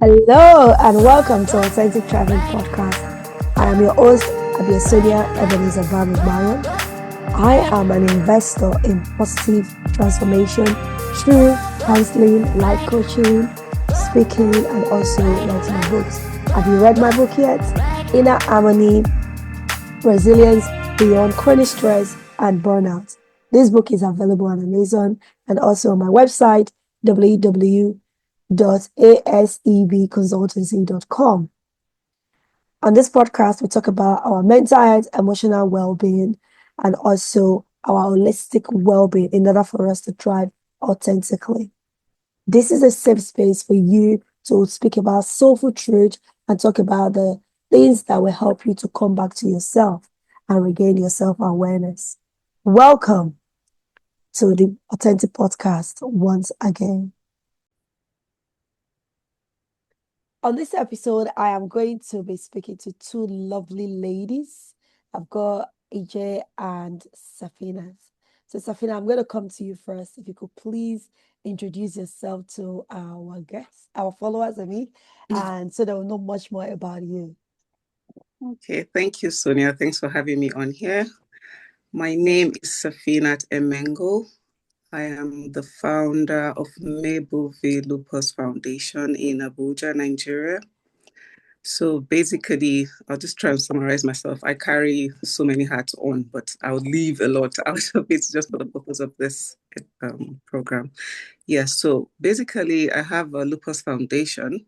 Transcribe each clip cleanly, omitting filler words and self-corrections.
Hello and welcome to Authentic Traveling Podcast. I am your host, Abiosonia Ebenezer Baruch. I am an investor in positive transformation through counseling, life coaching, speaking, and also writing books. Have you read my book yet? Inner Harmony, Resilience Beyond Chronic Stress and Burnout. This book is available on Amazon and also on my website, www.asebconsultancy.com. On this podcast, we talk about our mental health, emotional well-being, and also our holistic well-being in order for us to thrive authentically. This is a safe space for you to speak about soulful truth and talk about the things that will help you to come back to yourself and regain your self-awareness. Welcome to the Authentic Podcast once again. On this episode, I am going to be speaking to two lovely ladies. I've got AJ and Safina. So, Safina, I'm going to come to you first. If you could please introduce yourself to our guests, our followers, and so they'll know much more about you. Okay, thank you, Sonia. Thanks for having me on here. My name is Safinat Emengo. I am the founder of Mabel V. Lupus Foundation in Abuja, Nigeria. So basically, I'll just try and summarize myself. I carry so many hats on, but I'll leave a lot out of it just for the purpose of this program. Yeah, so basically, I have a Lupus Foundation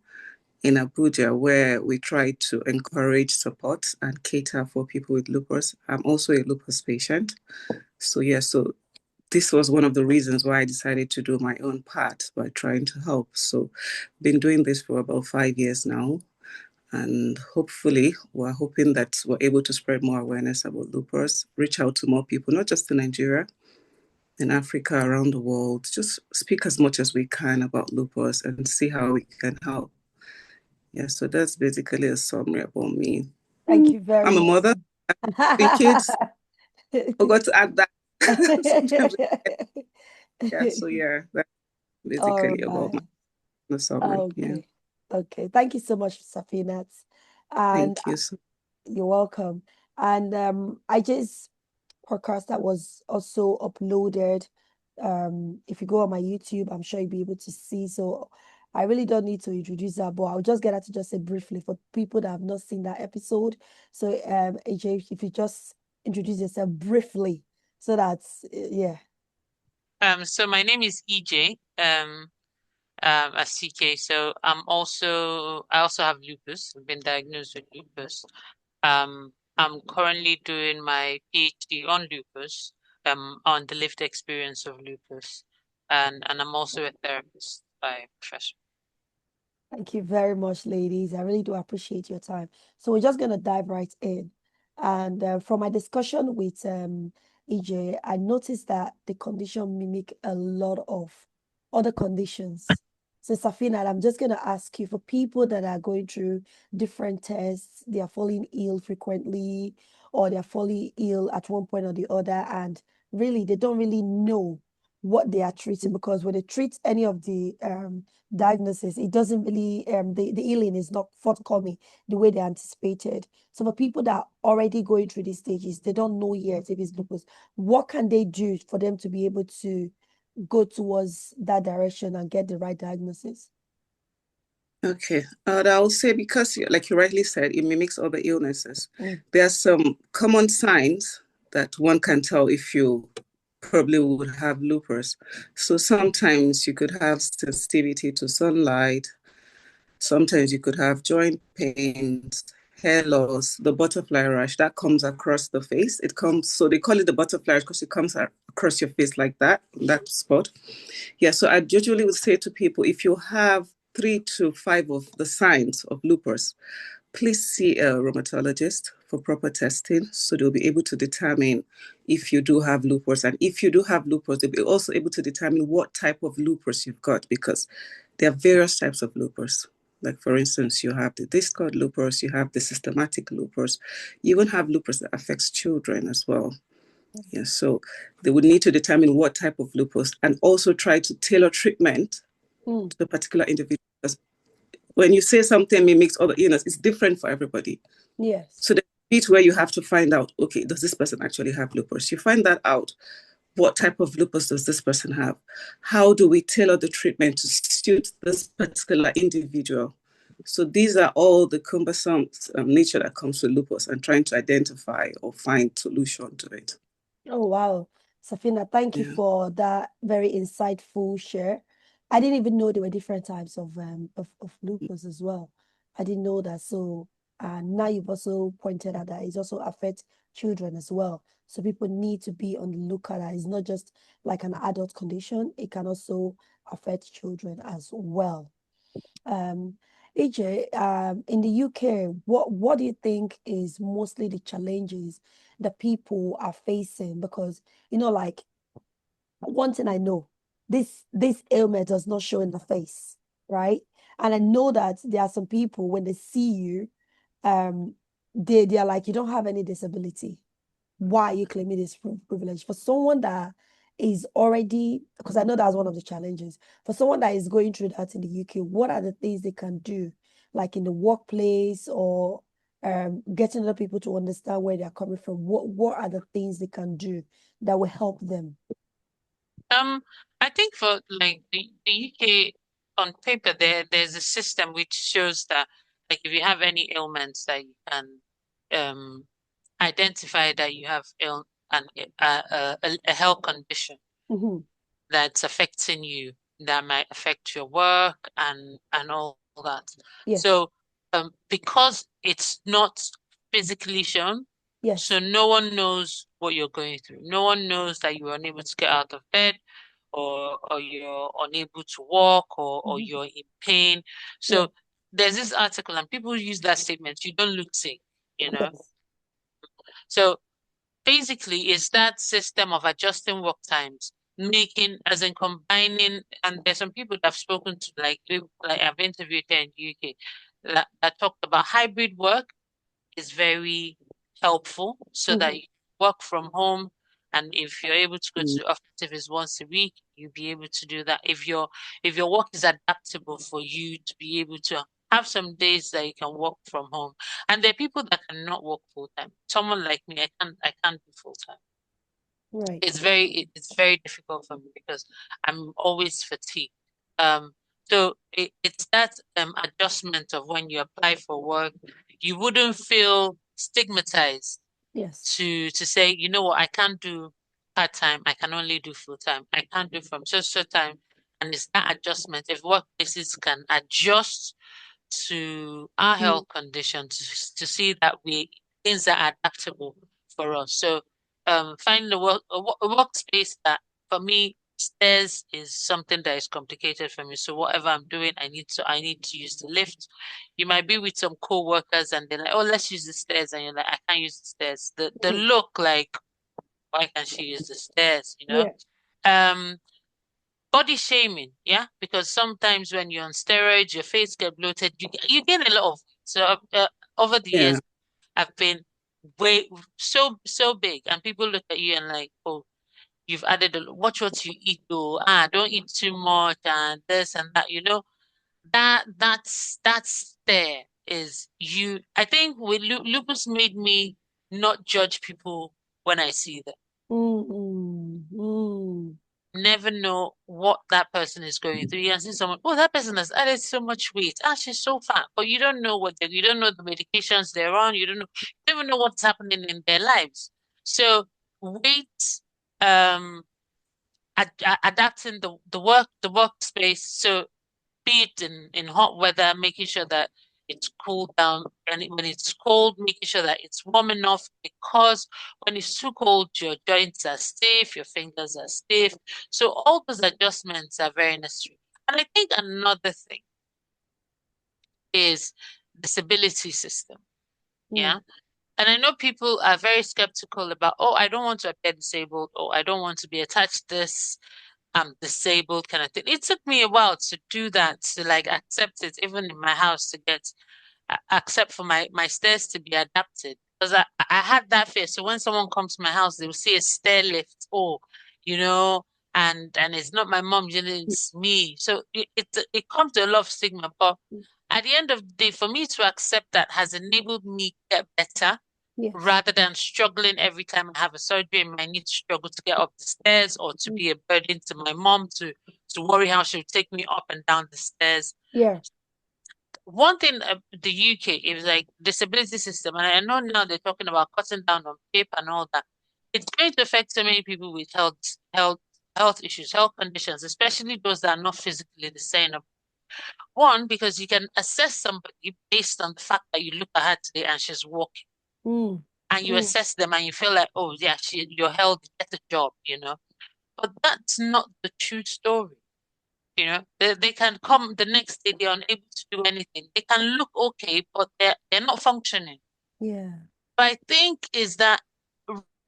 in Abuja where we try to encourage support and cater for people with lupus. I'm also a lupus patient. So this was one of the reasons why I decided to do my own part by trying to help. So been doing this for about 5 years now. And hopefully we're hoping that we're able to spread more awareness about lupus, reach out to more people, not just in Nigeria, in Africa, around the world, just speak as much as we can about lupus and see how we can help. Yeah, so that's basically a summary about me. Thank you very I'm a much. mother, 3 kids. Forgot to add that. Sometimes, yeah. So yeah, that's All basically about right. the summary. Yeah. Okay. Okay. Thank you so much, Safinat. And Thank you. So, you're welcome. And I just podcast that was also uploaded. If you go on my YouTube, I'm sure you'll be able to see. So I really don't need to introduce that, but I'll just get her to just say briefly for people that have not seen that episode. So AJ, if you just introduce yourself briefly, so that's yeah. So my name is EJ, as CK. So I also have lupus. I've been diagnosed with lupus. I'm currently doing my PhD on lupus, on the lived experience of lupus, and I'm also a therapist by profession. Thank you very much, ladies. I really do appreciate your time. So we're just going to dive right in. And from my discussion with EJ, I noticed that the condition mimic a lot of other conditions. So Safina, I'm just going to ask you for people that are going through different tests, they are falling ill frequently, or they're falling ill at one point or the other, and really they don't really know what they are treating because when they treat any of the diagnosis, it doesn't really the healing is not forthcoming the way they anticipated. So for people that are already going through these stages, they don't know yet if it's lupus. What can they do for them to be able to go towards that direction and get the right diagnosis? okay. I'll say because, like you rightly said, it mimics other illnesses. Mm. There are some common signs that one can tell if you probably would have lupus. So sometimes you could have sensitivity to sunlight. Sometimes you could have joint pains, hair loss, the butterfly rash that comes across the face. It comes, so they call it the butterfly rash because it comes across your face like that spot. Yeah, so I usually would say to people, if you have 3 to 5 of the signs of lupus, please see a rheumatologist for proper testing so they'll be able to determine if you do have lupus. And if you do have lupus, they'll be also able to determine what type of lupus you've got because there are various types of lupus. Like, for instance, you have the discoid lupus, you have the systematic lupus, you even have lupus that affects children as well. Yeah, so they would need to determine what type of lupus and also try to tailor treatment Mm. to the particular individual. when you say something mimics other illness, it's different for everybody. Yes. So the bit where you have to find out, okay, does this person actually have lupus? You find that out. What type of lupus does this person have? How do we tailor the treatment to suit this particular individual? So these are all the cumbersome nature that comes with lupus and trying to identify or find solution to it. Oh, wow. Safina, thank you Yeah. for that very insightful share. I didn't even know there were different types of lupus as well. I didn't know that. So now you've also pointed out that it also affects children as well. So people need to be on the lookout that it's not just like an adult condition, it can also affect children as well. Um, AJ, in the UK, what do you think is mostly the challenges that people are facing? Because like one thing I know, this ailment does not show in the face, right? And I know that there are some people when they see you, um, they are like, you don't have any disability. Why are you claiming this privilege? For someone that is already, because I know that's one of the challenges, for someone that is going through that in the UK, what are the things they can do, like in the workplace or getting other people to understand where they're coming from? What are the things they can do that will help them? Um, I think for like the UK on paper, there's a system which shows that like if you have any ailments that you can um identify that you have a health condition Hmm. that's affecting you that might affect your work and all that. Yes, So because it's not physically shown, so yes, no one knows what you're going through. No one knows that you are unable to get out of bed or you're unable to walk or hmm, you're in pain. yeah, So there's this article and people use that statement, you don't look sick, you know. yes, So basically it's that system of adjusting work times, making as in combining, and there's some people that I've spoken to, like I've interviewed here in the UK that talked about hybrid work is very helpful so that hmm, you work from home. And if you're able to go to Mm. the office if it's once a week, you'll be able to do that. If your work is adaptable for you to be able to have some days that you can work from home. And there are people that cannot work full time. Someone like me, I can't do full time. right. It's very difficult for me because I'm always fatigued. Um, so it's that adjustment of when you apply for work, you wouldn't feel stigmatized Yes. to say, you know what, I can't do part time, I can only do full time. I can't do from so time. And it's that adjustment. If workplaces can adjust to our Mm, health condition to see that we things are adaptable for us. So finding a workspace that for me stairs is something that is complicated for me. So whatever I'm doing, I need to use the lift. You might be with some co-workers and they're like, oh, let's use the stairs, and you're like, I can't use the stairs. The mm, look like, why can't she use the stairs? yeah. Um body shaming, yeah, because sometimes when you're on steroids, your face get bloated, you gain a lot of weight. So over the Yeah. years, I've been way so big, and people look at you and like, oh, you've added watch what you eat, though. Don't eat too much, and this and that. That's there is you. I think with lupus made me not judge people when I see them. Mm, mm, mm, Never know what that person is going through. You can see someone, oh, that person has added so much weight. She's so fat. But you don't know you don't know the medications they're on. You don't even know what's happening in their lives. So weight, um, adapting the workspace. So be it in hot weather, making sure that it's cooled down, and when it's cold, making sure that it's warm enough because when it's too cold, your joints are stiff, your fingers are stiff. So all those adjustments are very necessary. And I think another thing is disability system. mm, Yeah. And I know people are very skeptical about, oh, I don't want to appear disabled, or I don't want to be attached to this disabled kind of thing. It took me a while to do that, to like accept it, even in my house, to get accept for my stairs to be adapted. Because I had that fear. So when someone comes to my house, they will see a stair lift, oh, you know, and it's not my mom, it's me. So it comes to a lot of stigma. But at the end of the day, for me to accept that has enabled me get better Yes. rather than struggling every time I have a surgery and I need to struggle to get up the stairs or to be a burden to my mom to worry how she'll take me up and down the stairs. Yeah. One thing the UK is like disability system, and I know now they're talking about cutting down on PAP and all that. It's going to affect so many people with health issues, health conditions, especially those that are not physically the same. One, because you can assess somebody based on the fact that you look at her today and she's walking, Mm. and you Mm. assess them and you feel like, oh yeah, you're healthy, get a job, you know. But that's not the true story. You know, they can come the next day, they're unable to do anything. They can look okay, but they're not functioning. Yeah. But I think is that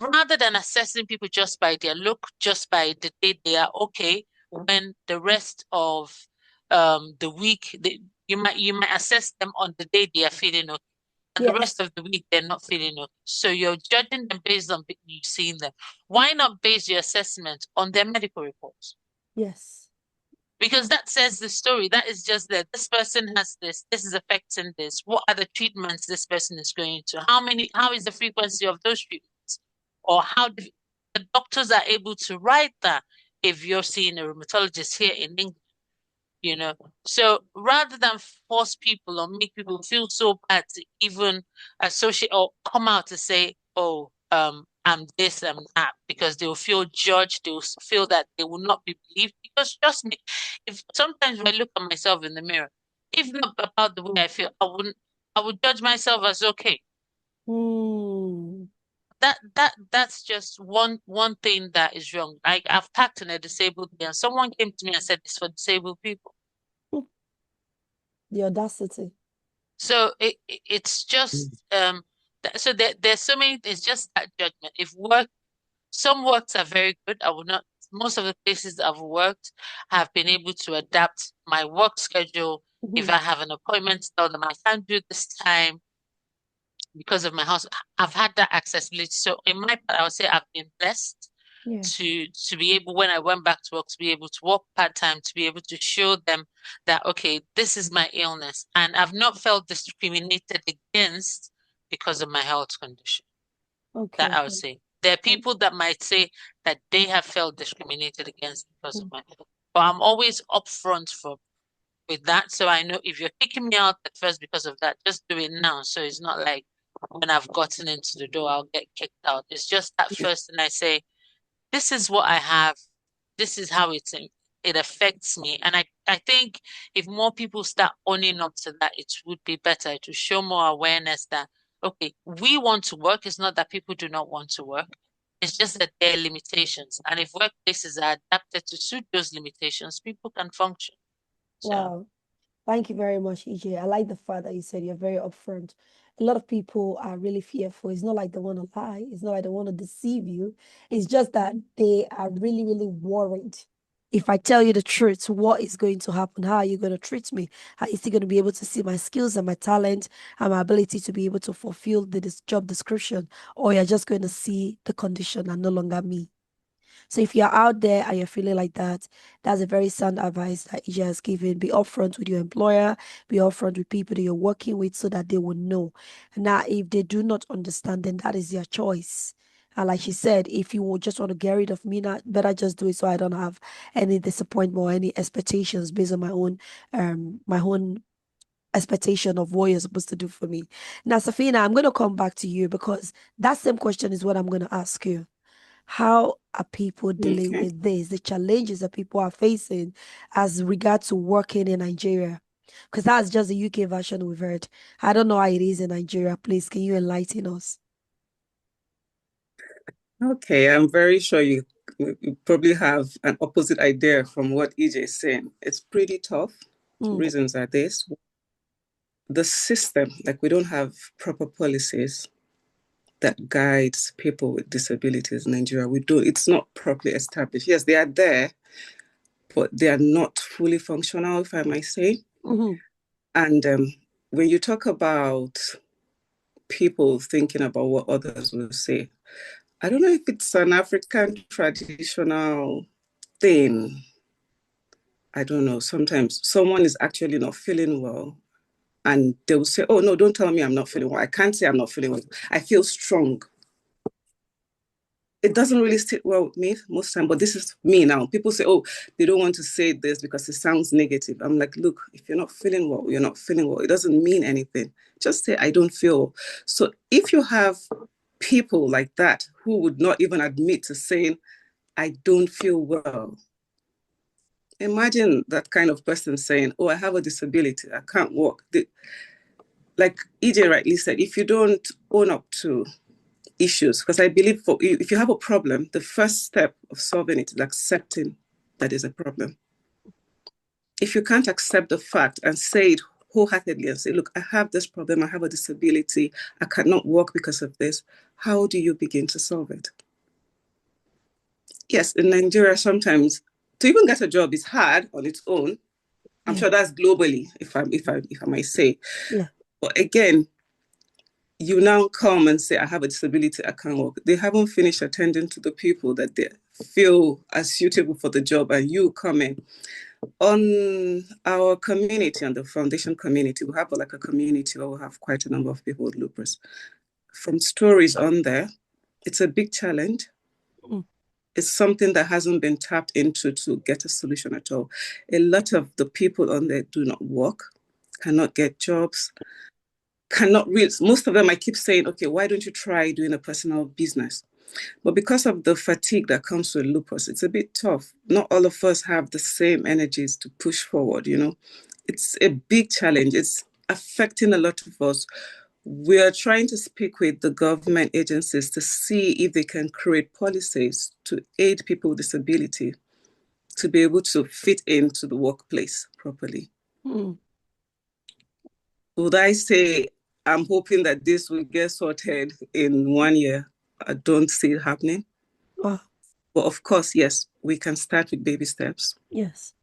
rather than assessing people just by their look, just by the day they are okay, when the rest of the week you might assess them on the day they are feeling okay. And the rest Yes. of the week they're not feeling okay. So you're judging them based on you seeing them. Why not base your assessment on their medical reports? Yes. Because that says the story. That is just that this person has this is affecting this. What are the treatments this person is going to? How is the frequency of those treatments? Or the doctors are able to write that if you're seeing a rheumatologist here in England, you know. So rather than force people or make people feel so bad to even associate or come out to say, oh, I'm this, I'm that, because they'll feel judged, they'll feel that they will not be believed. Because trust me, if sometimes when I look at myself in the mirror, if not about the way I feel, I would judge myself as okay. Mm. That's just one thing that is wrong. I've packed in a disabled day and someone came to me and said it's for disabled people. The audacity. So it's just so there's so many, it's just that judgment. Some works are very good. I would not Most of the places I've worked have been able to adapt my work schedule. If Mhm. I have an appointment, tell them I can't do this time because of my house. I've had that accessibility. So in my part, I would say I've been blessed Yeah. to be able, when I went back to work, to be able to work part-time, to be able to show them that okay, this is my illness, and I've not felt discriminated against because of my health condition. That Okay. I would say. There are people that might say that they have felt discriminated against because of Mm. my health. But I'm always upfront with that. So I know if you're kicking me out at first because of that, just do it now. So it's not like when I've gotten into the door, I'll get kicked out. It's just that first and I say, this is what I have. This is how it affects me. And I think if more people start owning up to that, it would be better to show more awareness that, okay, we want to work. It's not that people do not want to work. It's just that there are limitations. And if workplaces are adapted to suit those limitations, people can function. So, Wow. Thank you very much, EJ. I like the fact that you said you're very upfront. A lot of people are really fearful. It's not like they want to lie. It's not like they want to deceive you. It's just that they are really, really worried. If I tell you the truth, what is going to happen? How are you going to treat me? How is he going to be able to see my skills and my talent and my ability to be able to fulfill this job description? Or you're just going to see the condition and no longer me. So if you're out there and you're feeling like that, that's a very sound advice that Ija has given. Be upfront with your employer, be upfront with people that you're working with so that they will know. Now, if they do not understand, then that is their choice. And like she said, if you just want to get rid of me, not better just do it so I don't have any disappointment or any expectations based on my own expectation of what you're supposed to do for me. Now, Safina, I'm going to come back to you because that same question is what I'm going to ask you. How are people dealing Okay. with this, the challenges that people are facing as regards to working in Nigeria? Because that's just the UK version we've heard. I don't know how it is in Nigeria. Please, can you enlighten us? Okay, I'm very sure you probably have an opposite idea from what EJ is saying. It's pretty tough. Mm. Reasons are this. The system, like we don't have proper policies that guides people with disabilities in Nigeria. We do. It's not properly established. Yes, they are there, but they are not fully functional, if I might say. Mm-hmm. And when you talk about people thinking about what others will say, I don't know if it's an African traditional thing. I don't know. Sometimes someone is actually not feeling well And they will say, oh, no, don't tell me I'm not feeling well. I can't say I'm not feeling well. I feel strong. It doesn't really sit well with me most time, but this is me now. People say, oh, they don't want to say this because it sounds negative. I'm like, look, if you're not feeling well, you're not feeling well. It doesn't mean anything. Just say, I don't feel well. So if you have people like that who would not even admit to saying, I don't feel well, imagine that kind of person saying, oh, I have a disability, I can't walk. Like EJ rightly said, if you don't own up to issues, because I believe if you have a problem, the first step of solving it is accepting that is a problem. If you can't accept the fact and say it wholeheartedly and say, look, I have this problem, I have a disability, I cannot walk because of this, how do you begin to solve it? Yes, in Nigeria, sometimes to even get a job is hard on its own. I'm sure that's globally, if I might say. Yeah. But again, you now come and say, I have a disability, I can't work. They haven't finished attending to the people that they feel are suitable for the job, and you come in. On our community, on the foundation community, we have like a community where we have quite a number of people with lupus. From stories on there, it's a big challenge. Mm. It's something that hasn't been tapped into to get a solution at all. A lot of the people on there do not work, cannot get jobs, cannot read. Most of them, I keep saying, okay, why don't you try doing a personal business? But because of the fatigue that comes with lupus, it's a bit tough. Not all of us have the same energies to push forward, you know. It's a big challenge. It's affecting a lot of us. We are trying to speak with the government agencies to see if they can create policies to aid people with disability to be able to fit into the workplace properly. Mm. Would I say I'm hoping that this will get sorted in 1 year? I don't see it happening. Wow. But of course, yes, we can start with baby steps. Yes.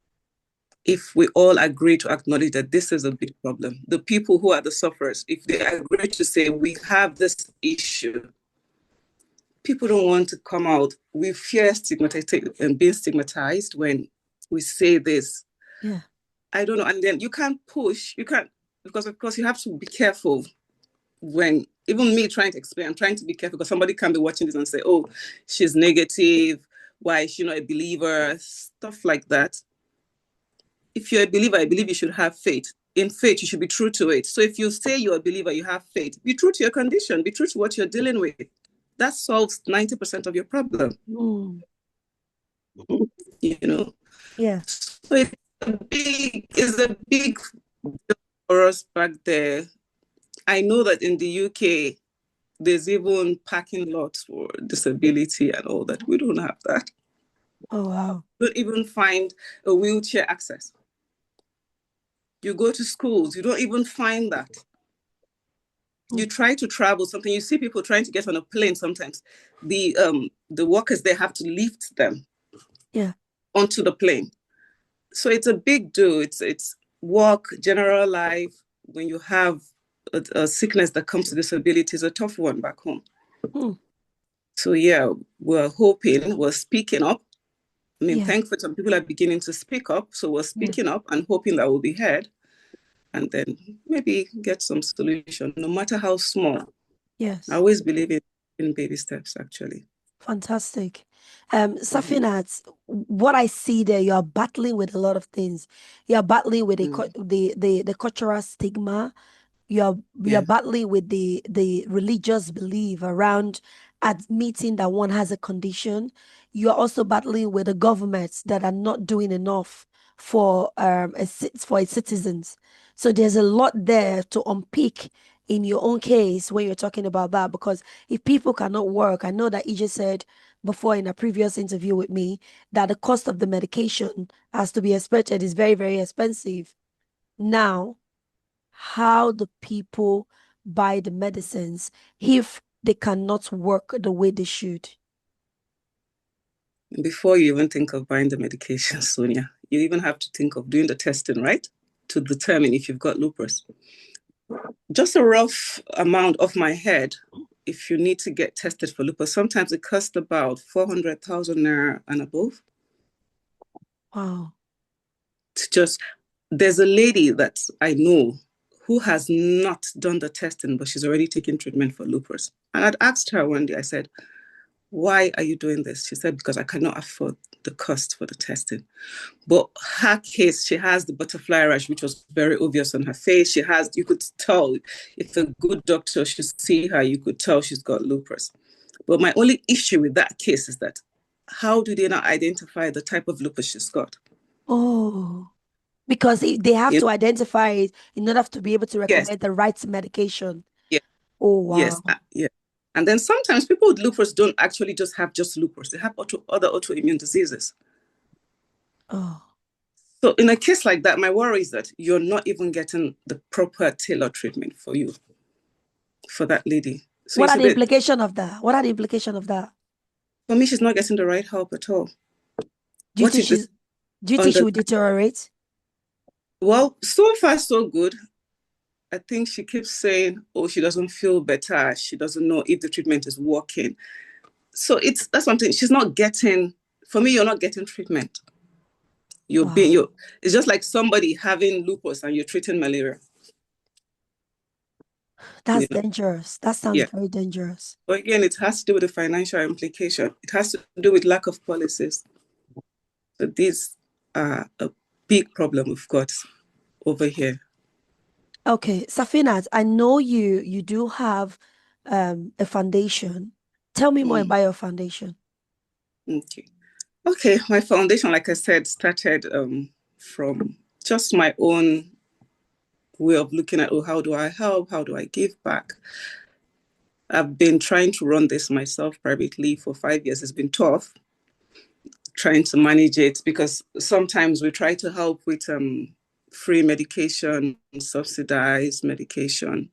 If we all agree to acknowledge that this is a big problem, the people who are the sufferers, if they agree to say we have this issue, people don't want to come out. We fear being stigmatized when we say this. Yeah. I don't know. And then you can't push, because of course you have to be careful when, even me trying to explain, I'm trying to be careful because somebody can be watching this and say, oh, she's negative. Why is she not a believer? Stuff like that. If you're a believer, I believe you should have faith. In faith, you should be true to it. So if you say you're a believer, you have faith, be true to your condition, be true to what you're dealing with. That solves 90% of your problem. Mm. You know? Yeah. So it's a big for us back there. I know that in the UK, there's even parking lots for disability and all that. We don't have that. Oh, wow. You don't even find a wheelchair access. You go to schools, you don't even find that. You try to travel something, you see people trying to get on a plane sometimes. The workers, they have to lift them onto the plane. So it's a big do. It's work, general life. When you have a sickness that comes to disability, is a tough one back home. So yeah, we're hoping, we're speaking up. I mean, thankfully, some people are beginning to speak up. So we're speaking up and hoping that we'll be heard, and then maybe get some solution, no matter how small. Yes. I always believe in baby steps, actually. Fantastic. Safinat, what I see there, you're battling with a lot of things. You're battling with the cultural stigma. You're battling with the religious belief around admitting that one has a condition. You're also battling with the governments that are not doing enough for for its citizens. So there's a lot there to unpick in your own case when you're talking about that, because if people cannot work, I know that EJ said before in a previous interview with me that the cost of the medication, as to be expected, is very, very expensive. Now, how do people buy the medicines if they cannot work the way they should? Before you even think of buying the medication, Sonia, you even have to think of doing the testing, right? To determine if you've got lupus. Just a rough amount off my head, if you need to get tested for lupus, sometimes it costs about 400,000 naira and above. Wow. There's a lady that I know who has not done the testing, but she's already taking treatment for lupus. And I'd asked her one day, I said, why are you doing this? She said, because I cannot afford the cost for the testing. But her case, she has the butterfly rash, which was very obvious on her face. You could tell, if a good doctor should see her, you could tell she's got lupus. But my only issue with that case is that how do they not identify the type of lupus she's got? Oh, because they have You know? to identify it in order to be able to Yes, recommend the right medication. yes, Oh, yes, wow. yeah. And then sometimes people with lupus don't actually just have lupus. They have other autoimmune diseases. Oh. So in a case like that, my worry is that you're not even getting the proper tailored treatment for you, for that lady. So you What are see the that implications of that? What are the implications of that? for me, she's not getting the right help at all. Do you What think if this do you think she under will deteriorate? well, so far so good. I think she keeps saying, oh, she doesn't feel better. She doesn't know if the treatment is working. So that's something she's not getting. For me, you're not getting treatment. Wow. It's just like somebody having lupus and you're treating malaria. That's You know? dangerous. That sounds Yeah. very dangerous. But again, it has to do with the financial implication. It has to do with lack of policies. So these are a big problem we've got over here. Okay, Safinat, I know you do have a foundation. Tell me more Mm, about your foundation. okay. Okay, my foundation, like I said, started from just my own way of looking at, oh, how do I help? How do I give back? I've been trying to run this myself privately for 5 years. It's been tough trying to manage it because sometimes we try to help with free medication, subsidized medication.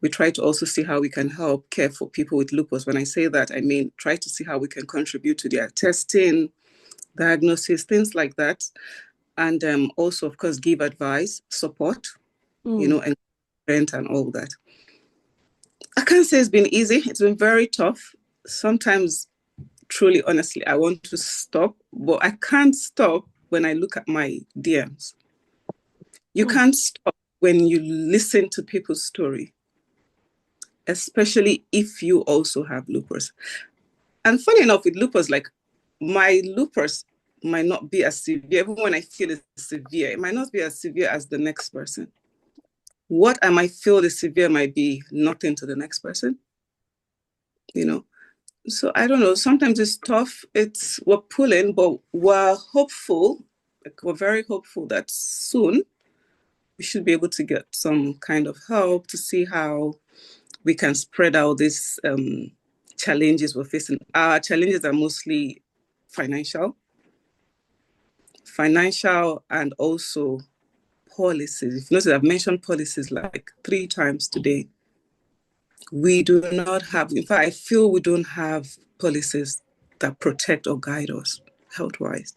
We try to also see how we can help care for people with lupus. When I say that, I mean try to see how we can contribute to their testing, diagnosis, things like that. And also, of course, give advice, support, Mm. and all that. I can't say it's been easy. It's been very tough. Sometimes, truly, honestly, I want to stop, but I can't stop when I look at my DMs. You Mm. can't stop when you listen to people's story, especially if you also have lupus. And funny enough, with lupus, like my lupus might not be as severe. Even when I feel it's severe, it might not be as severe as the next person. What I might feel is severe might be nothing to the next person, you know. So I don't know. Sometimes it's tough. We're pulling, but we're hopeful. Like we're very hopeful that soon we should be able to get some kind of help to see how we can spread out these challenges we're facing. Our challenges are mostly financial, and also policies. If you notice, I've mentioned policies like 3 times today. We do not have, in fact, I feel we don't have policies that protect or guide us health-wise.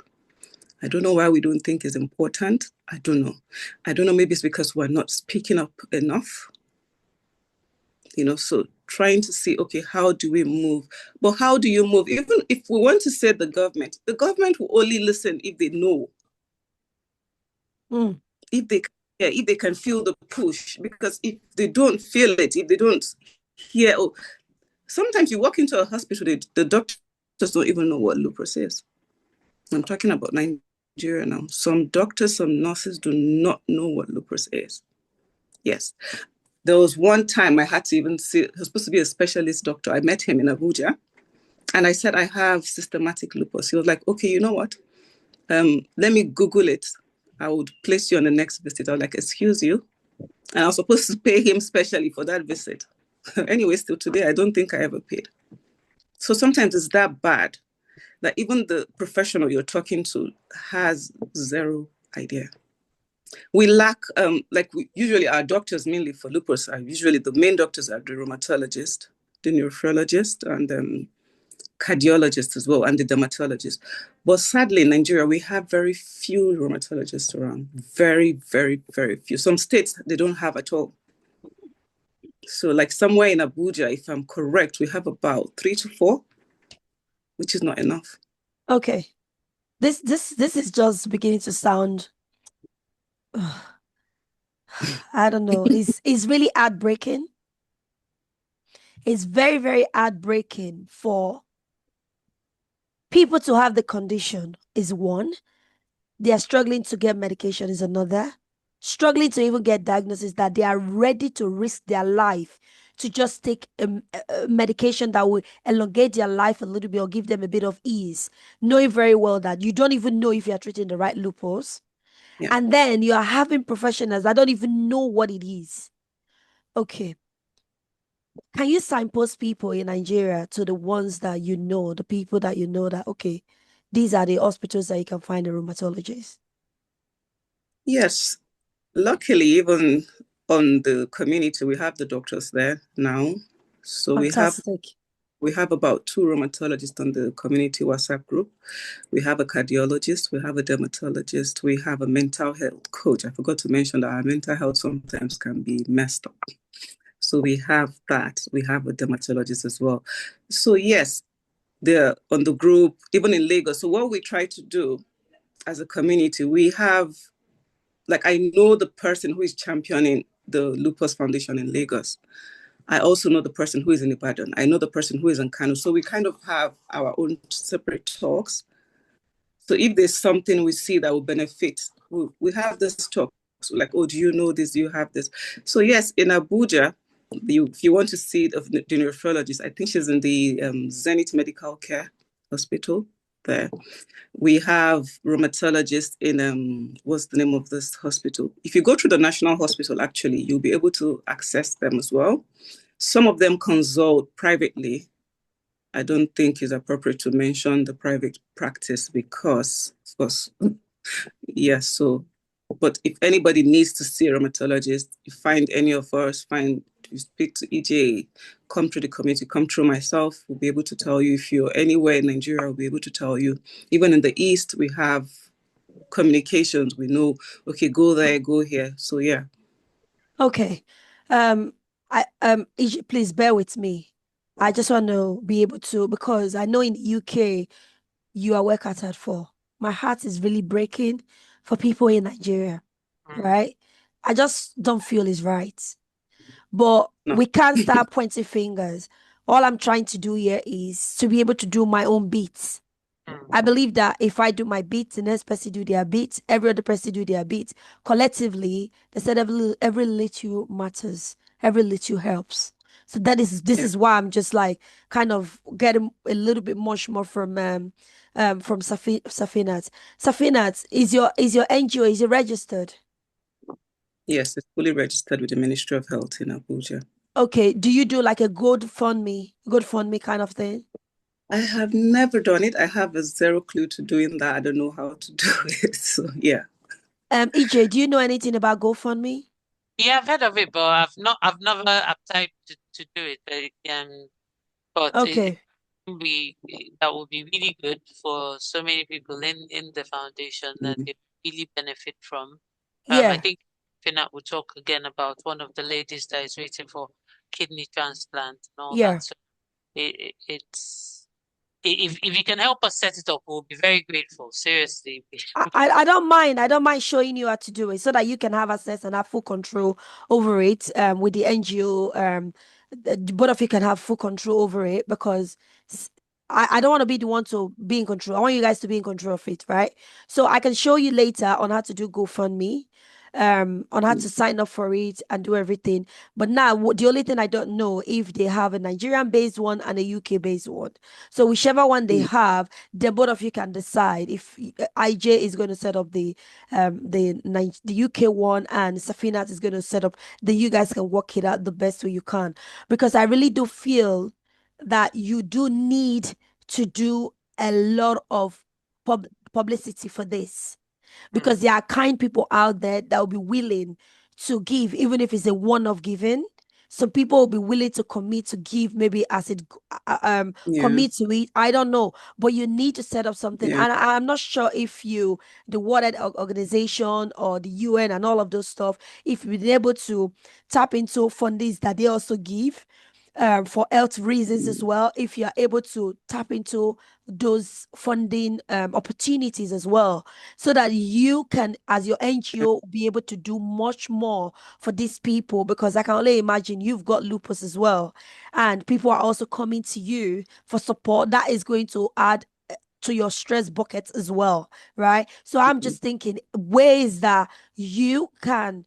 I don't know why we don't think it's important. I don't know. I don't know, maybe it's because we're not speaking up enough, so trying to see, okay, how do we move? But how do you move? Even if we want to say the government will only listen if they know, Mm. if they yeah, if they can feel the push. Because if they don't feel it, if they don't hear, sometimes you walk into a hospital, the doctors don't even know what lupus is. I'm talking about Nigeria now. Some doctors, some nurses do not know what lupus is. Yes. There was one time I had to even see, he was supposed to be a specialist doctor. I met him in Abuja and I said, I have systematic lupus. He was like, okay, you know what? Let me Google it. I would place you on the next visit. I was like, excuse you. And I was supposed to pay him specially for that visit. Anyway, still today, I don't think I ever paid. So sometimes it's that bad that even the professional you're talking to has zero idea. We lack, usually our doctors mainly for lupus are usually the main doctors are the rheumatologist, the nephrologist, and cardiologist as well, and the dermatologist. But sadly, in Nigeria, we have very few rheumatologists around. Very, very, very few. Some states, they don't have at all. So like somewhere in Abuja, if I'm correct, we have about 3 to 4, which is not enough. Okay. This is just beginning to sound I don't know. It's really heartbreaking. It's very, very heartbreaking for people to have the condition is one. They are struggling to get medication is another. Struggling to even get diagnosis that they are ready to risk their life to just take a medication that will elongate their life a little bit or give them a bit of ease, knowing very well that you don't even know if you are treating the right lupus. Yeah. And then you are having professionals that don't even know what it is. Okay. Can you signpost people in Nigeria to the ones that you know, the people that you know that, okay, these are the hospitals that you can find a rheumatologist? Yes. Luckily, even on the community, we have the doctors there now. So Fantastic. we have about two rheumatologists on the community WhatsApp group. We have a cardiologist, we have a dermatologist, we have a mental health coach. I forgot to mention that our mental health sometimes can be messed up. So we have that. We have a dermatologist as well. So yes, they're on the group, even in Lagos. So what we try to do as a community, we have, like, I know the person who is championing the Lupus Foundation in Lagos. I also know the person who is in Ibadan. I know the person who is in Kano. So we kind of have our own separate talks. So if there's something we see that will benefit, we have this talk. So like, oh, do you know this? Do you have this? So yes, in Abuja, if you want to see the nephrologist, I think she's in the Zenith Medical Care Hospital there. We have rheumatologists in what's the name of this hospital? If you go through the National Hospital, actually, you'll be able to access them as well. Some of them consult privately. I don't think it's appropriate to mention the private practice because, of course, yes. So, but if anybody needs to see a rheumatologist, you find any of us, you speak to EJ, come through the community, come through myself, we'll be able to tell you. If you're anywhere in Nigeria, we'll be able to tell you. Even in the East, we have communications. We know, okay, go there, go here. So yeah. Okay. Please bear with me. I just want to be able to because I know in the UK you are well catered for. My heart is really breaking for people in Nigeria, Mm, right? I just don't feel it's right. But No. we can't start pointing fingers. All I'm trying to do here is to be able to do my own beats. I mm, believe that if I do my beats, the next person do their beats, every other person do their beats. Collectively, they said every little matters, every little helps. So this Yeah. is why I'm just like kind of getting a little bit much more from Safinat. Safinat, is your NGO, is it registered? Yes, it's fully registered with the Ministry of Health in Abuja. Okay. Do you do like a GoFundMe kind of thing? I have never done it. I have a zero clue to doing that. I don't know how to do it. So yeah. EJ, do you know anything about GoFundMe? yeah, I've heard of it, but I've never applied to do it. But Okay. that would be really good for so many people in the foundation that Mm. they really benefit from. I Yeah. think Finat will talk again about one of the ladies that is waiting for kidney transplant and all Yeah. that. So it's if you can help us set it up, we'll be very grateful. Seriously. I don't mind. I don't mind showing you how to do it so that you can have access and have full control over it. With the NGO, both of you can have full control over it because s- I don't want to be the one to be in control. I want you guys to be in control of it, right? So I can show you later on how to do GoFundMe, on how to sign up for it and do everything. But now the only thing I don't know if they have a Nigerian based one and a UK based one. So whichever one they Mm. have, then both of you can decide if IJ is going to set up the UK one and Safinat is going to set up. Then you guys can work it out the best way you can because I really do feel that you do need to do a lot of publicity for this because Mm, there are kind people out there that will be willing to give, even if it's a one-off giving. Some people will be willing to commit to give, maybe as it Yeah. commit to it. I don't know, but you need to set up something. Yeah. And I'm not sure if the World Health Organization or the UN and all of those stuff, if you've been able to tap into fundings that they also give for health reasons as well, if you're able to tap into those funding opportunities as well, so that you can, as your NGO, be able to do much more for these people. Because I can only imagine you've got lupus as well, and people are also coming to you for support. That is going to add to your stress buckets as well, right? So I'm just thinking ways that you can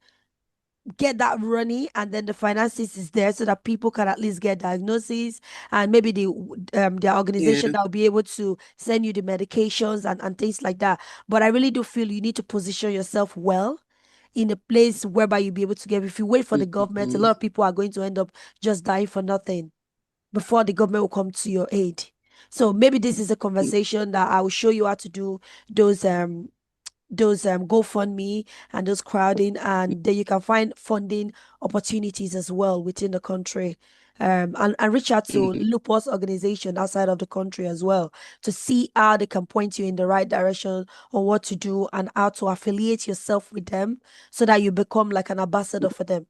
get that running, and then the finances is there so that people can at least get diagnoses, and maybe their organization Yeah. that will be able to send you the medications and things like that. But I really do feel you need to position yourself well in a place whereby you'll be able to get. If you wait for the government, a Mhm. lot of people are going to end up just dying for nothing before the government will come to your aid. So maybe this is a conversation that I will show you how to do those GoFundMe and those crowding, and then you can find funding opportunities as well within the country. And reach out to Mhm. lupus organization outside of the country as well to see how they can point you in the right direction on what to do and how to affiliate yourself with them so that you become like an ambassador for them.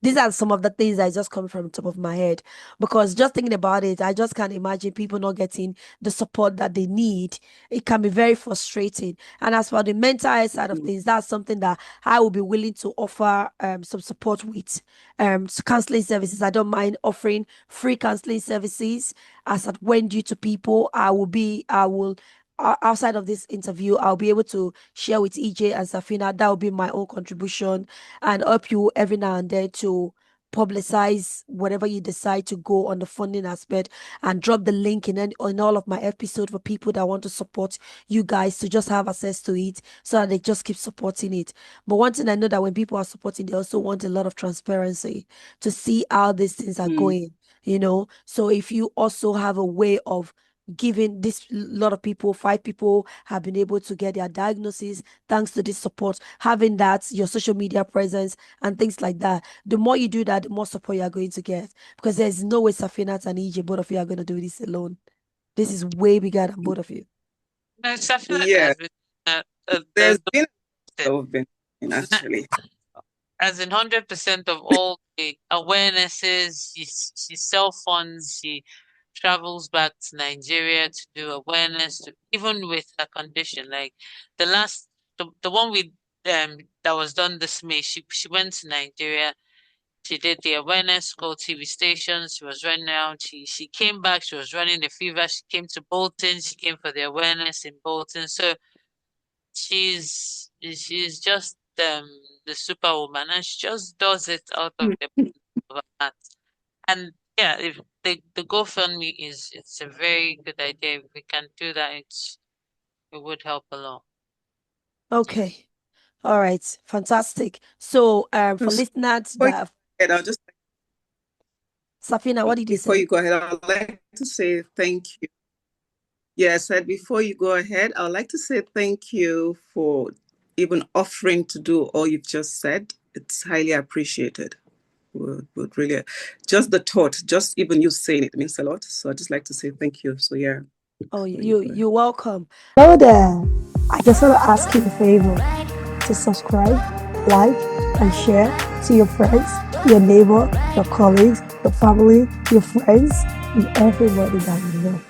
These are some of the things that just come from the top of my head, because just thinking about it, I just can't imagine people not getting the support that they need. It can be very frustrating. And as for the mental health side of things, that's something that I will be willing to offer some support with. Counseling services, I don't mind offering free counseling services as at when due to people. I will outside of this interview, I'll be able to share with EJ and Safina. That will be my own contribution, and help you every now and then to publicize whatever you decide to go on the funding aspect, and drop the link in all of my episodes for people that want to support you guys to just have access to it so that they just keep supporting it. But one thing I know, that when people are supporting, they also want a lot of transparency to see how these things are Mhm. going. So if you also have a way of giving this, lot of people, 5 people have been able to get their diagnosis thanks to this support, having that, your social media presence and things like that. The more you do that, the more support you are going to get, because there's no way Safinat and EJ, both of you, are going to do this alone. This is way bigger than both of you. No, so I feel like Yeah. as with There's the been a lot of been actually. as in 100% of all the awarenesses, she self funds, she travels back to Nigeria to do awareness, even with her condition. Like the last, the one we that was done this May, she went to Nigeria. She did the awareness, called TV stations. She was running around. She came back. She was running the fever. She came to Bolton. She came for the awareness in Bolton. So she's just the superwoman, and she just does it out of the of her heart. And yeah, if the GoFundMe is, it's a very good idea. If we can do that, it would help a lot. Okay. All right. Fantastic. So for So listeners before you that, go ahead, I'll just Safina, what did you before say? you go ahead, I'd like to say thank you. Yeah, I said before you go ahead, I'd like to say thank you for even offering to do all you've just said. It's highly appreciated. Would really, just the thought, just even you saying it means a lot. So I'd just like to say thank you. So yeah, Oh, before you go ahead. you're welcome. Hello there. I just want to ask you a favor to subscribe, like, and share to your friends, your neighbor, your colleagues, your family, your friends, and everybody that you know.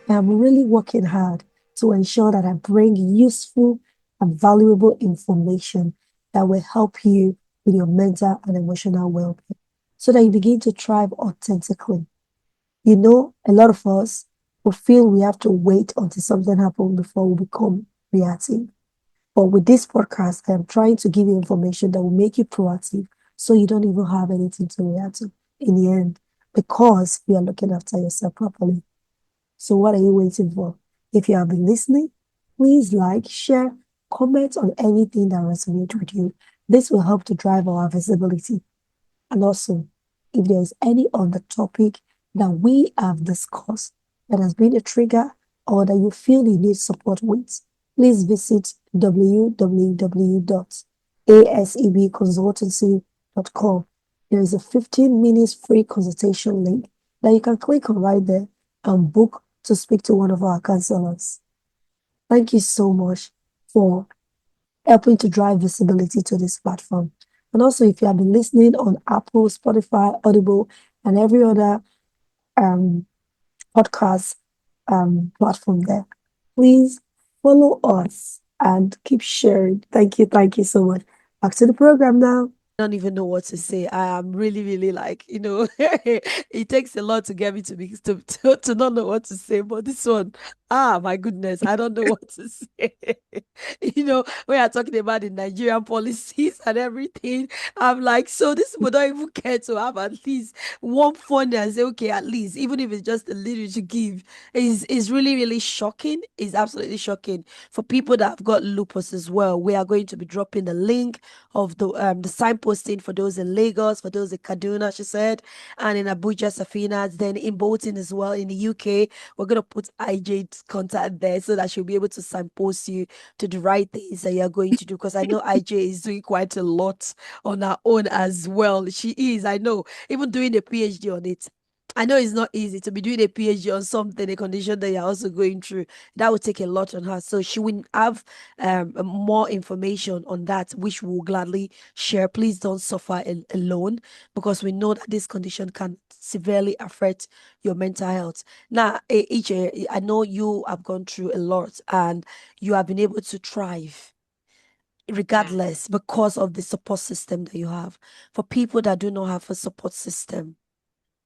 I'm really working hard to ensure that I bring useful and valuable information that will help you with your mental and emotional well-being so that you begin to thrive authentically. A lot of us will feel we have to wait until something happens before we become reactive. But with this podcast, I am trying to give you information that will make you proactive so you don't even have anything to react to in the end, because you are looking after yourself properly. So what are you waiting for? If you have been listening, please like, share, comment on anything that resonates with you. This will help to drive our visibility. And also, if there is any other topic that we have discussed that has been a trigger or that you feel you need support with, please visit www.asebconsultancy.com. There is a 15 minutes free consultation link that you can click on right there and book to speak to one of our counselors. Thank you so much for helping to drive visibility to this platform. And also, if you have been listening on Apple, Spotify, Audible, and every other um, podcast platform there. Please follow us and keep sharing. Thank you so much. Back to the program now. Don't even know what to say. I am really, really like, it takes a lot to get me to not know what to say. But this one, my goodness, I don't know what to say. We are talking about the Nigerian policies and everything. I'm like, so this people don't even care to have at least one fund and say, okay, at least, even if it's just a little to give, is really, really shocking. It's absolutely shocking for people that have got lupus as well. We are going to be dropping the link of the signposting for those in Lagos, for those in Kaduna, she said, and in Abuja, Safina, then in Bolton as well in the UK. We're gonna put IJ's contact there so that she'll be able to signpost you to the right things that you're going to do. Because I know IJ is doing quite a lot on her own as well. She is, I know, even doing a PhD on it. I know it's not easy to be doing a PhD on something, a condition that you're also going through. That would take a lot on her. So she will have more information on that, which we'll gladly share. Please don't suffer alone because we know that this condition can severely affect your mental health. Now, EJ, I know you have gone through a lot and you have been able to thrive Mm. regardless because of the support system that you have. For people that do not have a support system,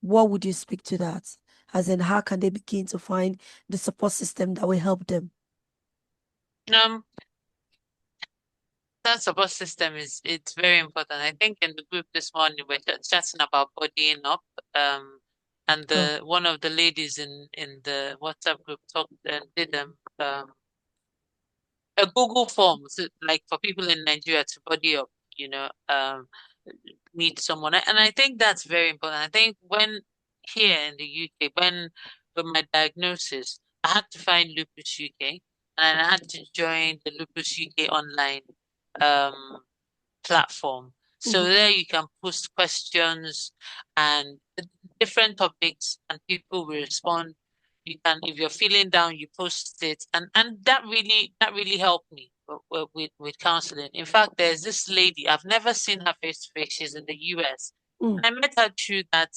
what would you speak to that? As in, how can they begin to find the support system that will help them? Um, that support system it's very important. I think in the group this morning we're chatting about bodying up. Um, and Oh, the one of the ladies in the WhatsApp group talked and did a Google form, so, like for people in Nigeria to body up, you know, meet someone. And I think that's very important. I think when here in the UK, when with my diagnosis, I had to find Lupus UK and I had to join the Lupus UK online um platform. So mhm, there you can post questions and different topics and people will respond. You can, if you're feeling down, you post it. And that really helped me with counseling. In fact, there's this lady, I've never seen her face to face. She's in the US. mm, I met her through that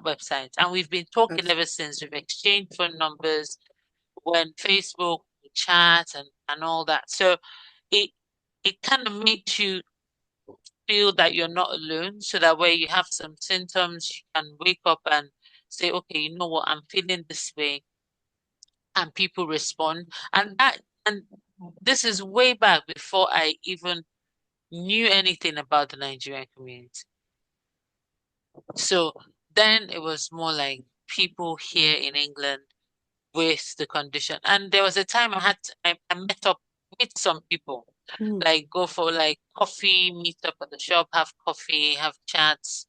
website and we've been talking That's ever since. We've exchanged phone numbers when Facebook, we chat and all that. So it it kind of makes you feel that you're not alone so that when you have some symptoms, you can wake up and say, okay, you know what, I'm feeling this way, and people respond. And this is way back before I even knew anything about the Nigerian community. So then it was more like people here in England with the condition. And there was a time I met up with some people, mm, like go for like coffee, meet up at the shop, have coffee, have chats.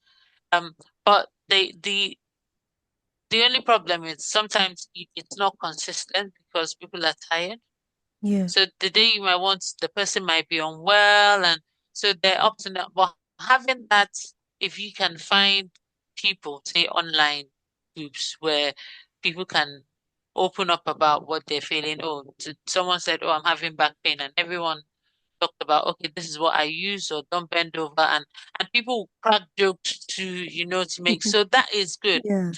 Um, but the only problem is sometimes it's not consistent because people are tired. yeah. So the day you might want, the person might be unwell, and so they're up to that. But having that, if you can find people, say online groups where people can open up about what they're feeling. Oh, someone said, "Oh, I'm having back pain," and everyone talked about, "Okay, this is what I use," or "Don't bend over," and people crack jokes to make. Mhm, So that is good. yeah.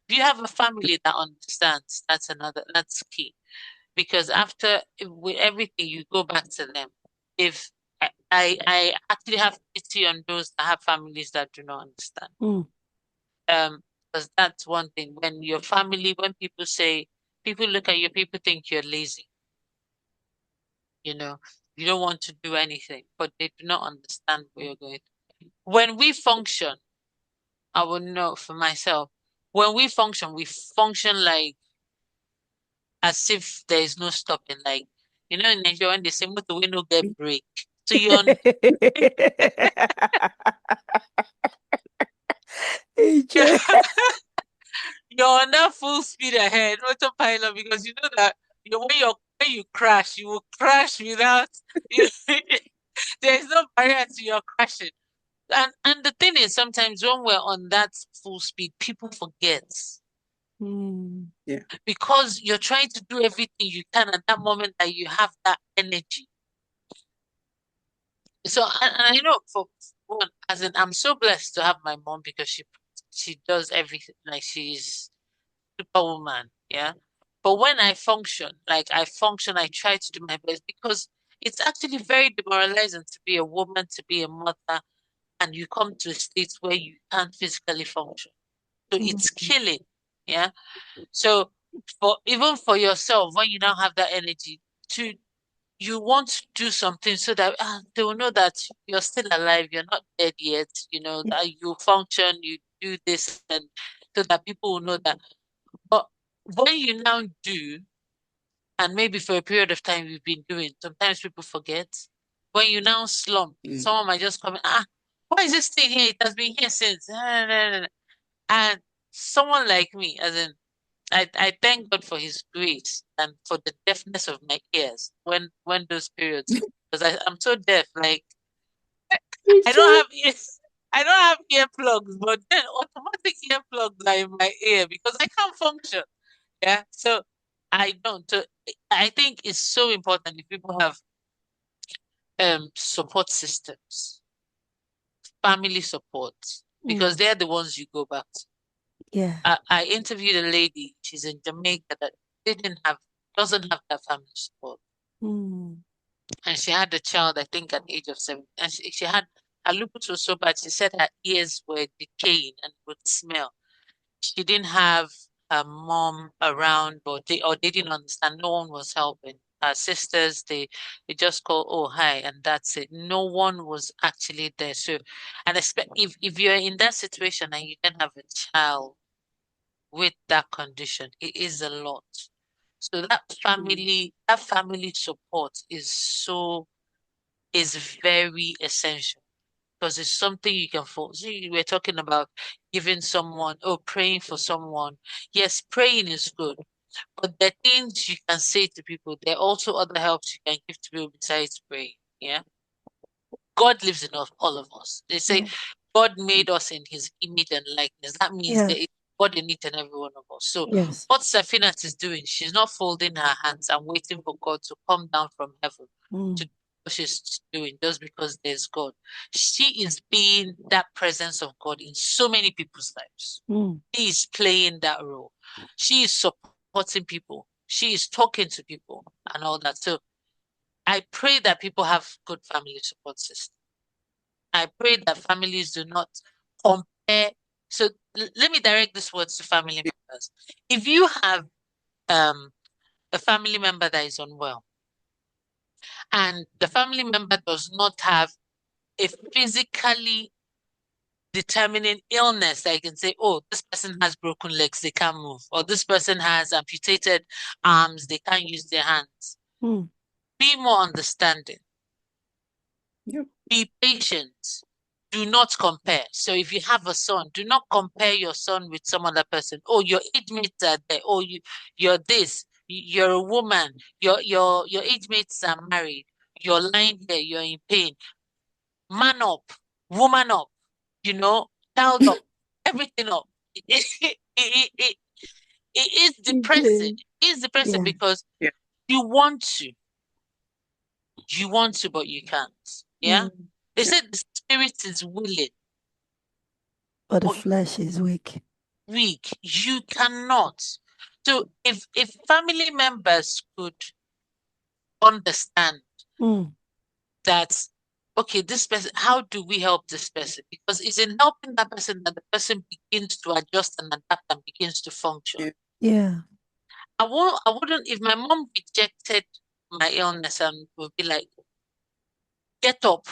If you have a family that understands, that's key. Because after with everything, you go back to them. If I actually have pity on those that have families that do not understand. Mm, Because that's one thing. When people say, people look at you, people think you're lazy, you know, you don't want to do anything, but they do not understand where you're going. When we function, I will know for myself, when we function like as if there is no stopping. Like, in Nigeria, when they say motor we no get break. So AJ. you're on that full speed ahead, autopilot, because you know that when you crash, you will crash without you there's no barrier to your crashing. And the thing is sometimes when we're on that full speed, people forget. Mm, yeah. Because you're trying to do everything you can at that moment that you have that energy. So, and I know for one, as in, I'm so blessed to have my mom because she she does everything like she's superwoman, yeah. But when I function, I try to do my best because it's actually very demoralizing to be a woman, to be a mother, and you come to a state where you can't physically function. So Mm. it's killing, yeah. So for even for yourself, when you now have that energy to you want to do something so that they will know that you're still alive, you're not dead yet, Yeah. that you function, you do this, and so that people will know that. But when you now do, and maybe for a period of time you've been doing, sometimes people forget. When you now slump, Mm. someone might just come in, why is this thing here? It has been here since. And someone like me, as in, I thank God for His grace and for the deafness of my ears when those periods come. Because I'm so deaf, like I don't Appreciate. have ears. I don't have earplugs, but then automatic earplugs are in my ear because I can't function. Yeah. So I don't. So I think it's so important if people have support systems, family support, Mm. because they're the ones you go back to. Yeah. I interviewed a lady, she's in Jamaica, that didn't have doesn't have that family support. Mm. And she had a child, I think, at the age of 7. And she had her lupus was so bad, she said her ears were decaying and would smell. She didn't have her mom around, or they didn't understand. No one was helping. Her sisters, they just call, oh hi, and that's it. No one was actually there. So, and if you're in that situation and you then have a child with that condition, it is a lot. So that family support is very essential because it's something you can follow. So you were talking about giving someone, praying for someone. Yes, praying is good, but the things you can say to people, there are also other helps you can give to people besides praying. Yeah. God lives in all of us. They say Yeah. God made us in his image and likeness. That means Yeah. there is God in each and every one of us. So Yes. what Safinat is doing, she's not folding her hands and waiting for God to come down from heaven to Mm. do what she's doing just because there's God. She is being that presence of God in so many people's lives. Mm. She is playing that role. She is supporting people. She is talking to people and all that. So I pray that people have good family support systems. I pray that families do not compare. So let me direct this words to family members. If you have um, a family member that is unwell, and the family member does not have a physically determining illness that you can say, oh, this person has broken legs, they can't move, or this person has amputated arms, they can't use their hands. Mm. Be more understanding. Yep. Be patient. Do not compare. So if you have a son, do not compare your son with some other person. Oh, your age mates are there. Oh, you're this. You're a woman. Your age mates are married. You're lying here. You're in pain. Man up, woman up. You know, child up, everything up. It is depressing. Okay. It is depressing Yeah. because Yeah. you want to, but you can't. Yeah. Mm. They Yeah. said the spirit is willing, But the but flesh is weak. weak. You cannot. So if family members could understand Mm. that, okay, this person, how do we help this person? Because it's in helping that person that the person begins to adjust and adapt and begins to function. Yeah. Yeah. I wouldn't, if my mom rejected my illness and would be like, get up.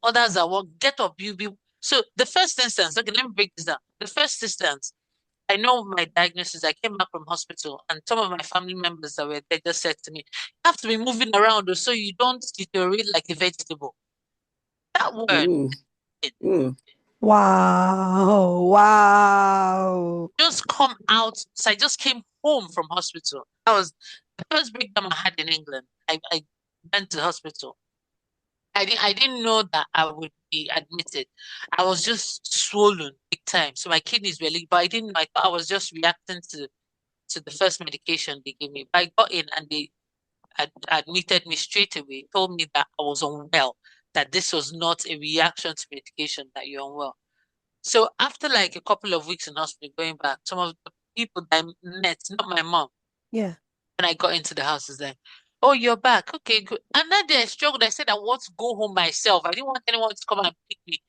Others are what get up, you be so the first instance, okay, let me break this down. The first instance, I know my diagnosis. I came back from hospital, and some of my family members that were there just said to me, "You have to be moving around so you don't deteriorate like a vegetable." That word, Ooh. it Ooh. Wow. Wow. just come out. So I just came home from hospital. That was the first breakdown I had in England. I went to the hospital. I didn't know that I would be admitted. I was just swollen big time. So my kidneys were leaking, but I didn't know. I thought I was just reacting to the first medication they gave me. But I got in and they admitted me straight away, told me that I was unwell, that this was not a reaction to medication, that you're unwell. So after like a couple of weeks in hospital going back, some of the people that I met, not my mom, Yeah. when I got into the house is like, oh, you're back. Okay, good. And that day I struggled. I said I want to go home myself. I didn't want anyone to come and pick me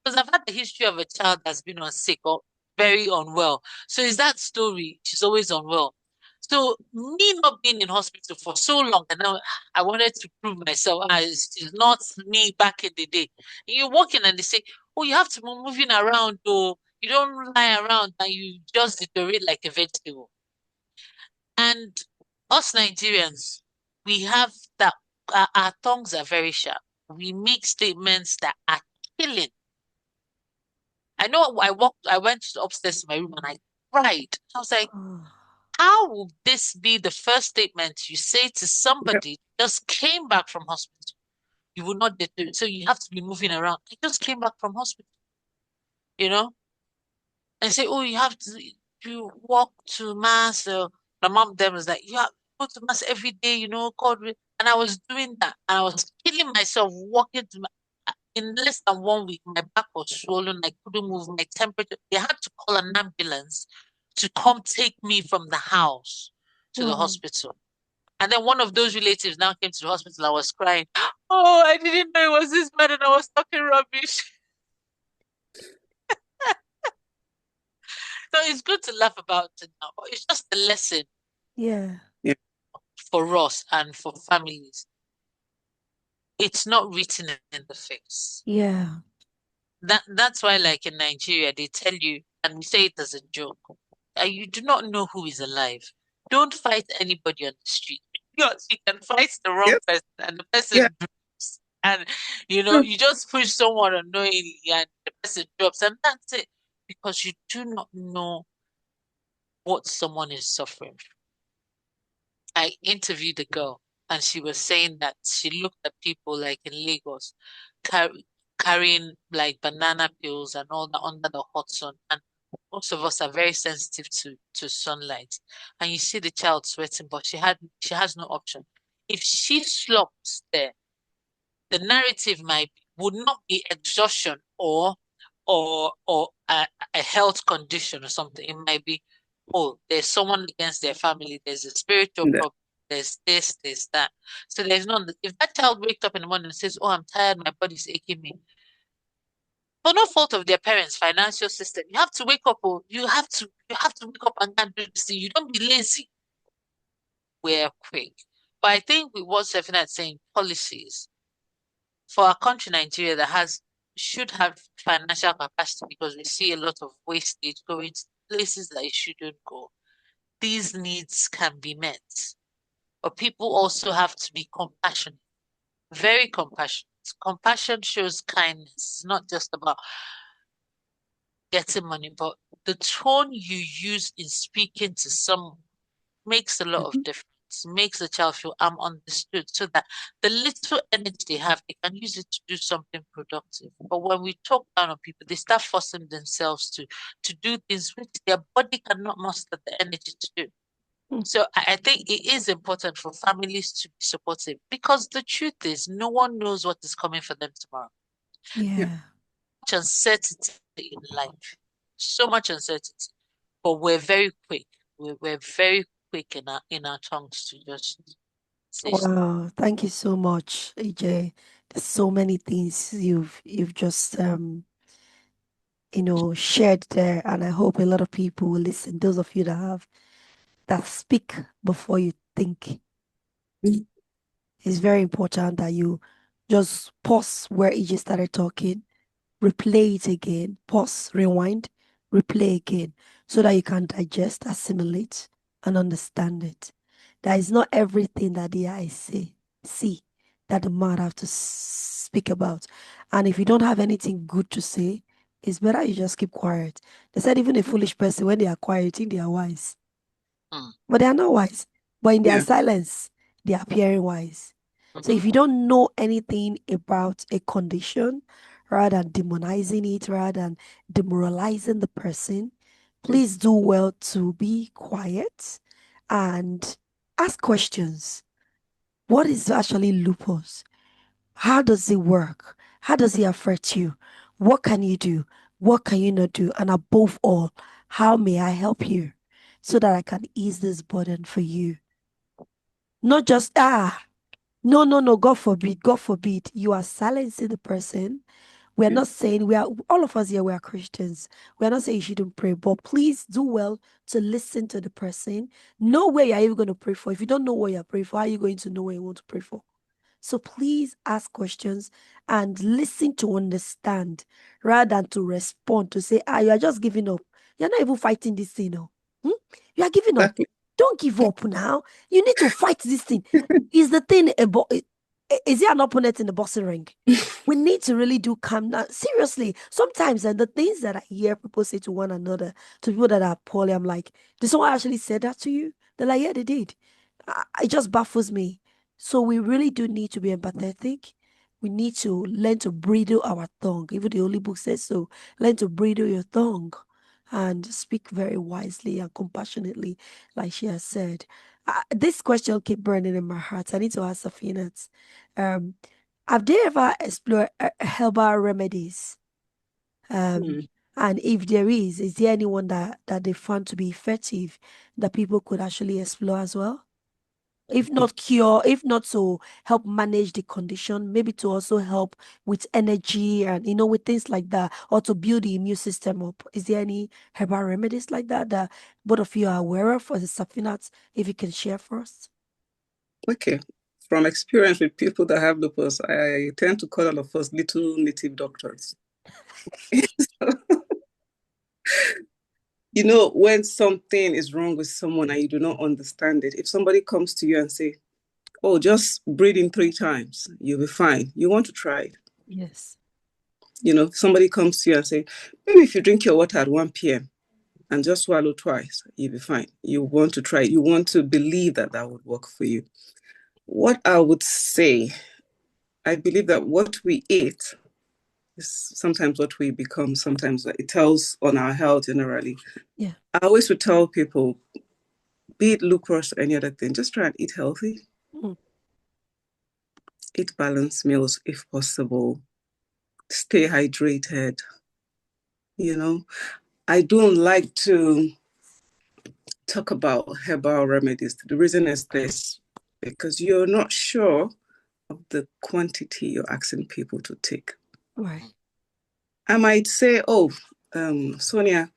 because I've had the history of a child that's been on sick or very unwell. So is that story? She's always unwell. So me not being in hospital for so long, and now I wanted to prove myself as it's not me back in the day. You're walking and they say, "Oh, you have to be moving around, though. You don't lie around and you just deteriorate like a vegetable." And us Nigerians, we have that our tongues are very sharp. We make statements that are killing. I know I went upstairs to my room and I cried. I was like, Oh, how will this be the first statement you say to Yep. somebody who just came back from hospital? You will not do it. So you have to be moving around. I just came back from hospital, you know? And say, oh, you have to walk to mass. My mom then was like, you have to go to mass every day, God. And I was doing that. And I was killing myself walking to in less than 1 week, my back was swollen. I couldn't move. My temperature, they had to call an ambulance to come take me from the house to the wow. hospital. And then one of those relatives now came to the hospital. I was crying. Oh, I didn't know it was this bad and I was talking rubbish. So it's good to laugh about it now. But it's just a lesson Yeah. Yeah. for us and for families. It's not written in the face. Yeah. That's why, like in Nigeria, they tell you, and we say it as a joke, you do not know who is alive. Don't fight anybody on the street. Because you can fight the wrong Yes. person and the Yeah. person drops. And True. you just push someone unknowingly and the person drops, and that's it. Because you do not know what someone is suffering. I interviewed a girl and she was saying that she looked at people like in Lagos car carrying like banana peels and all that under the hot sun. And most of us are very sensitive to sunlight. And you see the child sweating, but she has no option. If she slops there, the narrative would not be exhaustion or a health condition or something. It might be, oh, there's someone against their family, there's a spiritual Yeah. problem, there's this, there's that. So there's none. If that child wakes up in the morning and says, oh, I'm tired, my body's aching me, for no fault of their parents' financial system, you have to wake up, oh, you have to wake up and go and do this thing. You don't be lazy. We're quick. But I think with what Sefina is saying, policies for a country, Nigeria, that has should have financial capacity because we see a lot of wastage going to places that it shouldn't go. These needs can be met, but people also have to be compassionate, very compassionate. Compassion shows kindness. It's not just about getting money, but the tone you use in speaking to someone makes a lot of Mhm. difference. Makes the child feel I'm understood so that the little energy they have, they can use it to do something productive. But when we talk down on people, they start forcing themselves to do things which their body cannot muster the energy to do. Mm. So I think it is important for families to be supportive because the truth is no one knows what is coming for them tomorrow. Yeah. Yeah. Much uncertainty in life, so much uncertainty, but we're very quick. We're very quick in our tongues to just say stuff. Wow. Thank you so much, AJ. There's so many things you've just shared there, and I hope a lot of people will listen. Those of you that speak before you think. Mhm. It's very important that you just pause where AJ started talking, replay it again, pause, rewind, replay again, so that you can digest, assimilate, and understand it. That is not everything that the eyes see that the mouth have to speak about. And if you don't have anything good to say, it's better you just keep quiet. They said even a foolish person, when they are quiet, you think they are wise. Mm. But they are not wise. But in their Yeah. silence, they are appearing wise. So Mm-hmm. if you don't know anything about a condition, rather than demonizing it, rather than demoralizing the person, please do well to be quiet and ask questions. What is actually lupus? How does it work? How does it affect you? What can you do? What can you not do? And above all, how may I help you so that I can ease this burden for you? Not just, no, no, no, God forbid, God forbid. You are silencing the person. We are Yeah. not saying we are all of us here, we are Christians. We are not saying you shouldn't pray, but please do well to listen to the person. Know where you're even going to pray for. If you don't know what you're praying for, how are you going to know what you want to pray for? So please ask questions and listen to understand rather than to respond to say, you are just giving up. You're not even fighting this thing. No. Hmm? You are giving up. Exactly. Don't give up now. You need to fight this thing. Is the thing about is there an opponent in the boxing ring? We need to really do calm down. Seriously, sometimes and the things that I hear people say to one another, to people that are poorly, I'm like, did someone actually say that to you? They're like, yeah, they did. It just baffles me. So we really do need to be empathetic. We need to learn to bridle our tongue. Even the Holy Book says so. Learn to bridle your tongue and speak very wisely and compassionately, like she has said. This question keep burning in my heart. I need to ask Safinat. Um, have they ever explored herbal remedies? Um, Hmm. and if there is there anyone that they found to be effective that people could actually explore as well? If not cure, if not to help manage the condition, maybe to also help with energy and with things like that, or to build the immune system up. Is there any herbal remedies like that that both of you are aware of as a Safinat, if you can share for us? Okay. From experience with people that have lupus, I tend to call all of us little native doctors. When something is wrong with someone and you do not understand it, if somebody comes to you and say, "Oh, just breathe in 3 times, you'll be fine," you want to try it. Yes. Somebody comes to you and say, maybe if you drink your water at 1 p.m. and just swallow twice, you'll be fine. You want to try it. You want to believe that that would work for you. What I would say, I believe that what we eat is sometimes what we become, sometimes it tells on our health generally. Yeah. I always would tell people, be it lupus or any other thing, just try and eat healthy, Mm, eat balanced meals if possible, stay hydrated. You know, I don't like to talk about herbal remedies. The reason is this, because you're not sure of the quantity you're asking people to take. right. I might say, oh, Sonia,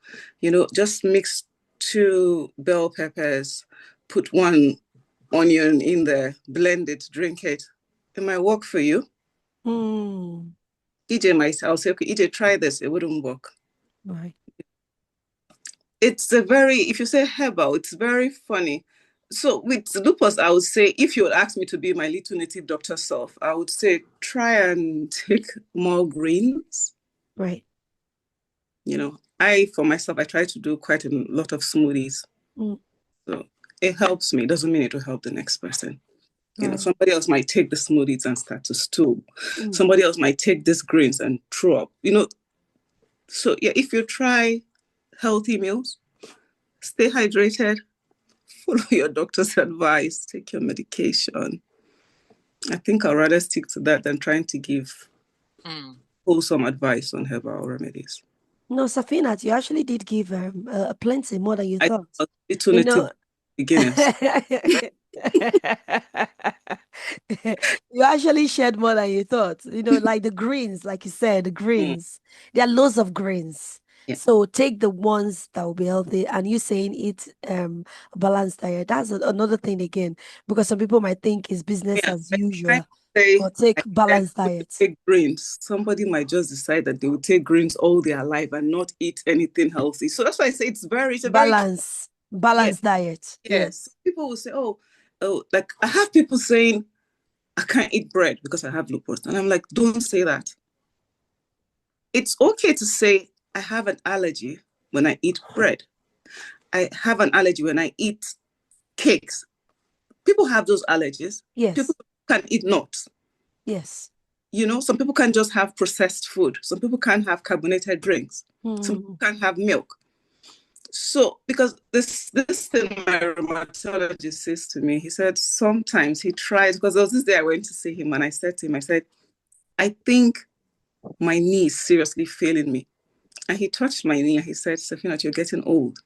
just mix 2 bell peppers, put 1 onion in there, blend it, drink it. It might work for you. Mm, I'll say, okay, EJ, try this. It wouldn't work. right. If you say herbal, it's very funny. So with lupus, I would say, if you would ask me to be my little native doctor self, I would say try and take more greens. Right. For myself, I try to do quite a lot of smoothies. Mm, So it helps me. It doesn't mean it will help the next person. right. Somebody else might take the smoothies and start to stool. Mm. Somebody else might take these greens and throw up. So yeah, if you try healthy meals, stay hydrated, follow your doctor's advice, take your medication. I think I'd rather stick to that than trying to give Mm. wholesome advice on herbal remedies. No, Safinat, you actually did give plenty more than you I thought. thought little You native know, beginners. you actually shared more than you thought. Like the greens, like you said, the Mm, greens. There are loads of greens. yeah. So take the ones that will be healthy. And you saying eat a balanced diet. That's another thing again, because some people might think it's business Yeah, as I kind usual, of say, but take I said, balanced when you diet. take greens, somebody might just decide that they will take greens all their life and not eat anything healthy. So that's why I say it's a very, yeah, Balanced diet. yes. Yes. People will say, oh, like I have people saying, I can't eat bread because I have lupus. And I'm like, don't say that. It's okay to say, I have an allergy when I eat bread. I have an allergy when I eat cakes. People have those allergies. People Yes. can eat nuts. Yes. Some people can just have processed food. Some people can't have carbonated drinks. Some people Mm, can't have milk. So, because this thing my rheumatologist says to me, he said sometimes he tries, because there was this day I went to see him and I said to him, I said, I think my knee is seriously failing me. And he touched my knee and he said, Safina, you're getting old.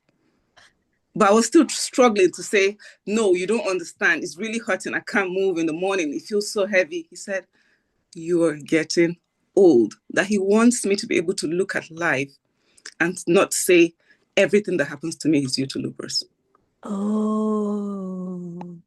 But I was still struggling to say, no, you don't understand. It's really hurting. I can't move in the morning. It feels so heavy. He said, you're getting old. That he wants me to be able to look at life and not say everything that happens to me is due to lupus. Oh.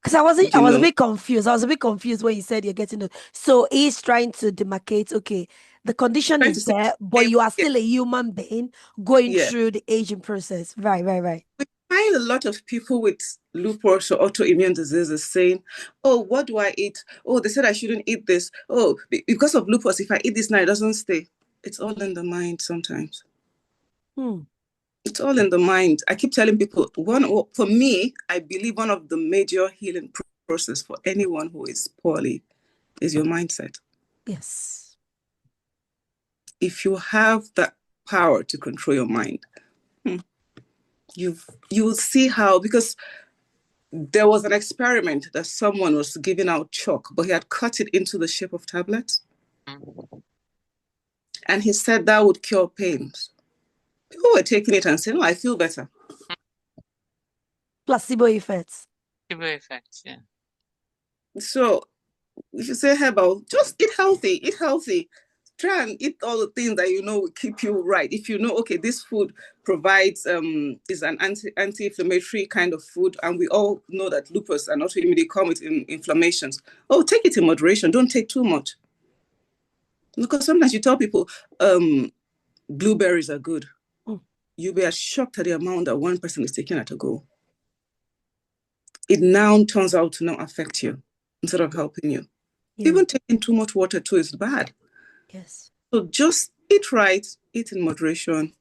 Because I You was a know, bit confused. I was a bit confused when you said you're getting it. So he's trying to demarcate, okay, the condition trying is to say, there, but you are yeah, still a human being going yeah. through the aging process. Right, right, right. We find a lot of people with lupus or autoimmune diseases saying, oh, what do I eat? Oh, they said I shouldn't eat this. Oh, because of lupus, if I eat this now, it doesn't stay. It's all in the mind sometimes. Hmm. It's all in the mind. I keep telling people, for me, I believe one of the major healing process for anyone who is poorly is your mindset. Yes. If you have that power to control your mind, you will see how, because there was an experiment that someone was giving out chalk, but he had cut it into the shape of tablets. Mm. And he said that would cure pains. People were taking it and saying, oh, I feel better. Placebo effects. Placebo effect, yeah. So if you say herbal, just eat healthy, eat healthy. Try and eat all the things that you know will keep you right. If you know, okay, this food provides is an anti-inflammatory kind of food, and we all know that lupus and autoimmunity come with inflammations. Oh, take it in moderation. Don't take too much. Because sometimes you tell people blueberries are good. Hmm. You'll be as shocked at the amount that one person is taking at a go. It now turns out to not affect you instead of helping you. Yeah. Even taking too much water too is bad. Yes. So just eat right, eat in moderation,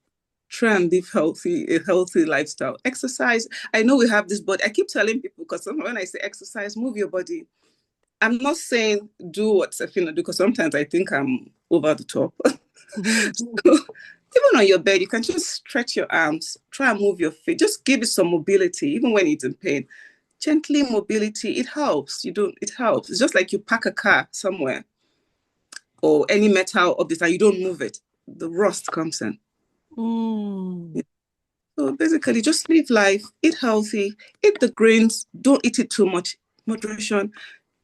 try and live a healthy lifestyle. Exercise. I know we have this, but I keep telling people, because when I say exercise, move your body. I'm not saying do what Safina do, because sometimes I think I'm over the top. So, even on your bed, you can just stretch your arms, try and move your feet, just give it some mobility, even when it's in pain. Gently mobility, it helps. It helps. It's just like you park a car somewhere or any metal object and you don't move it, the rust comes in. Mm. So basically, just live life, eat healthy, eat the grains, don't eat it too much. Moderation,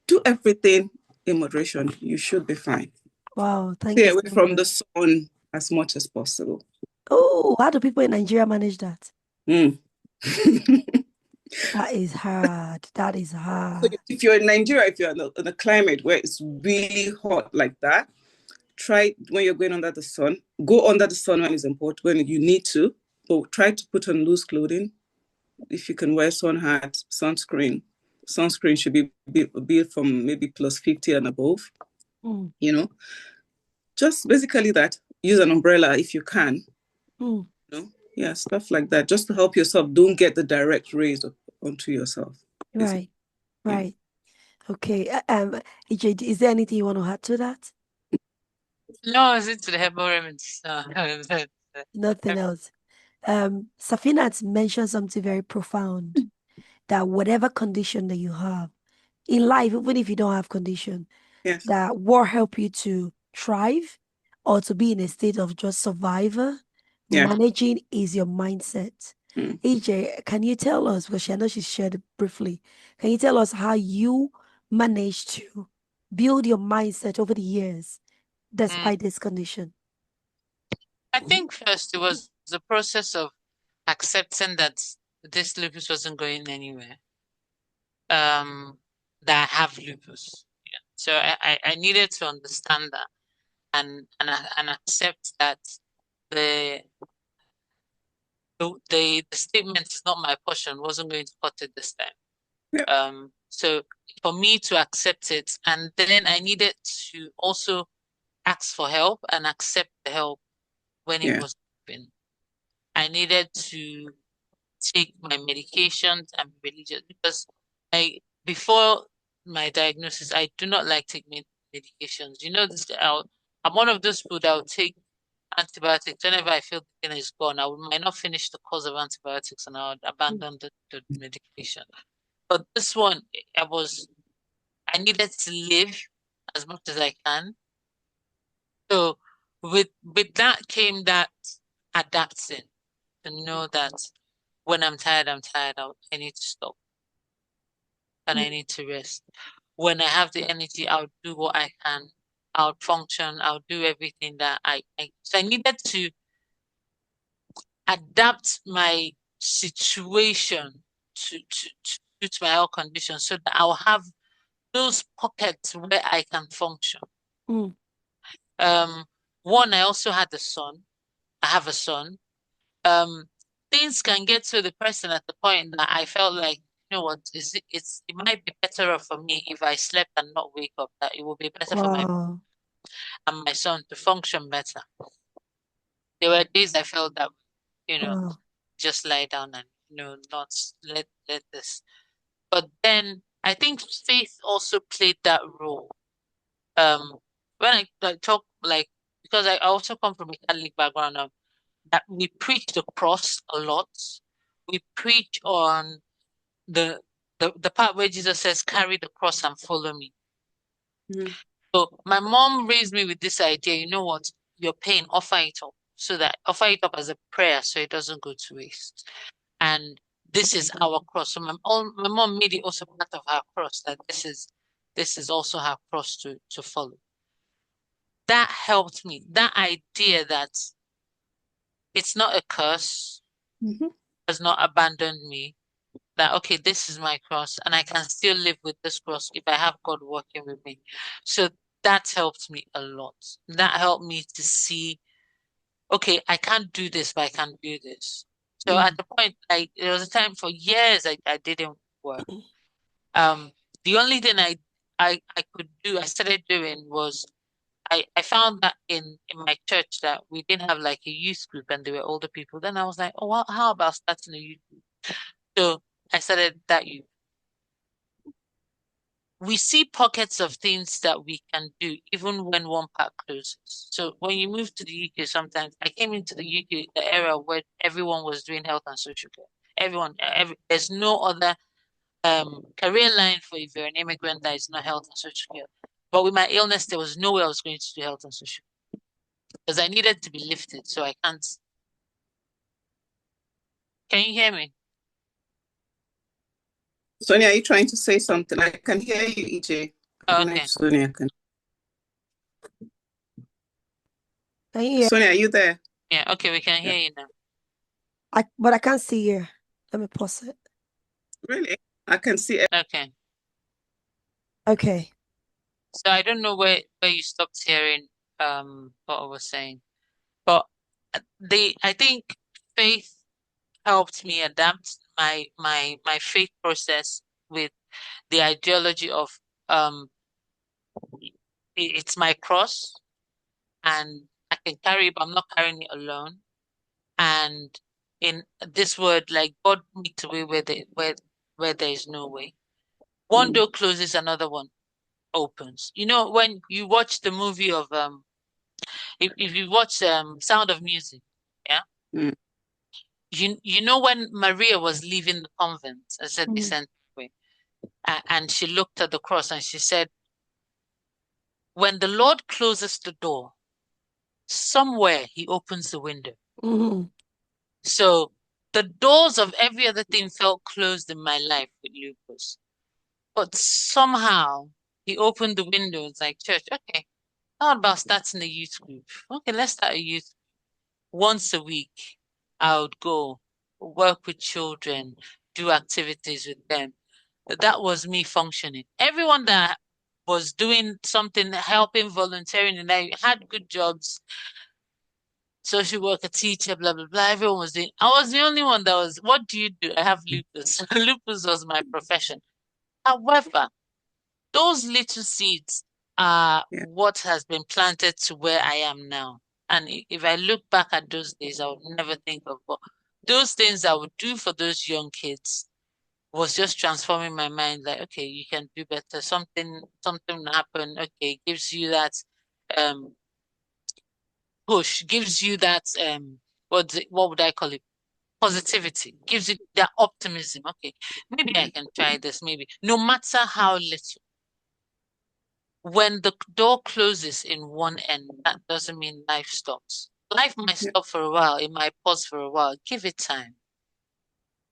do everything in moderation. You should be fine. Wow. Thank Stay you away so from much. the sun as much as possible. Oh, how do people in Nigeria manage that? Mm. That is hard. That is So hard. if you're in Nigeria, if you're in a climate where it's really hot like that, try when you're going under the sun. Go under the sun when it's important, when you need to, but try to put on loose clothing. If you can wear sun hat, sunscreen. Sunscreen should be from maybe plus 50 and above. Mm. You know, just basically that. Use an umbrella if you can. Mm. You know, yeah, stuff like that, just to help yourself. Don't get the direct rays onto yourself. Basically, Right. yeah. Right. Okay. EJ, is there anything you want to add to that? No, it's into the herbal remedies. No, Nothing else. Safina has mentioned something very profound, that whatever condition that you have in life, even if you don't have condition, Yes. that what help you to thrive or to be in a state of just survivor, Yeah. managing is your mindset. Mm. AJ, can you tell us, because I know she shared it briefly, can you tell us how you managed to build your mindset over the years Mm. despite this condition? I think first it was the process of accepting that this lupus wasn't going anywhere. That I have lupus. Yeah. So I needed to understand that and accept that the the statement is not my portion wasn't going to cut it this time. Yeah. So for me to accept it, and then I needed to also ask for help and accept the help when it Yeah. was given. I needed to take my medications and be religious because I before my diagnosis, I do not like taking medications. You know, I'm one of those people that will take antibiotics whenever I feel the pain is gone. Might not finish the course of antibiotics and I would abandon the medication. But this one, I needed to live as much as I can. So with that came that adapting to know that when I'm tired, I'm tired. I need to stop and I need to rest. When I have the energy, I'll do what I can. I'll function. I'll do everything that so I needed to adapt my situation to suit my health condition so that I'll have those pockets where I can function. Mm. Um, One, I also had a son. I have a son. Um, Things can get to the person at the point that I felt like, you know what, it might be better off for me if I slept and not wake up, that it will be better for my Wow. and my son to function better. There were days I felt that, you know, Wow. just lie down and, not let this. But then I think faith also played that role. Um, when I talk like because I also come from a Catholic background, that we preach the cross a lot. We preach on the the part where Jesus says, "Carry the cross and follow me." Mm. So my mom raised me with this idea. You know what? Your pain, offer it up, so that offer it up as a prayer, so it doesn't go to waste. And this is our cross. So my mom made it also part of her cross, that this is also her cross to follow. That helped me. That idea that it's not a curse, Mhm. has not abandoned me. That okay, this is my cross, and I can still live with this cross if I have God working with me. So that helped me a lot. That helped me to see, okay, I can't do this, but I can do this. So at Mm. the point, there was a time for years I didn't work. Um, the only thing I could do, I started doing was I found that in my church that we didn't have like a youth group and there were older people. Then I was like, oh, well, how about starting a youth group? So I started that youth. We see pockets of things that we can do even when one part closes. So when you move to the UK, sometimes I came into the UK, the era where everyone was doing health and social care. There's no other career line for if you're an immigrant that is not health and social care. But with my illness, there was no way I was going to do health and social because I needed to be lifted. So I can't. Can you hear me? Sonia, are you trying to say something? I can hear you, EJ. I Oh, don't know if okay. Sonia can. Can you hear? Sonia, are you there? Yeah. Okay. We can Yeah. hear you now. But I can't see you. Let me pause it. Really? I can see. Okay. Okay. So I don't know where you stopped hearing what I was saying, but I think faith helped me adapt my faith process with the ideology of um it's my cross and I can carry it, but I'm not carrying it alone. And in this word, like God makes a way where there is no way. One Mm, door closes, another one opens. You know, when you watch the movie of if you watch Sound of Music, yeah, mm, you know when Maria was leaving the convent, I said Mm. descent way, and she looked at the cross and she said, when the Lord closes the door, somewhere he opens the window. Mhm. So the doors of every other thing felt closed in my life with lupus. But somehow he opened the window. It's like, church, okay, how about starting a youth group? Okay, let's start a youth. Once a week, I would go work with children, do activities with them. That was me functioning. Everyone that was doing something, helping, volunteering, and I had good jobs, social worker, teacher, blah, blah, blah. Everyone was doing. I was the only one that was, what do you do? I have lupus. Lupus was my profession. However, those little seeds are yeah. what has been planted to where I am now. And if I look back at those days, I would never think of but those things I would do for those young kids was just transforming my mind. Like, okay, you can do better. Something happen. Okay, gives you that um push, gives you that what would I call it? Positivity, gives you that optimism. Okay, maybe I can try this. Maybe no matter how little. when the door closes in one end, that doesn't mean life stops. Life might Yeah. stop for a while, it might pause for a while. Give it time.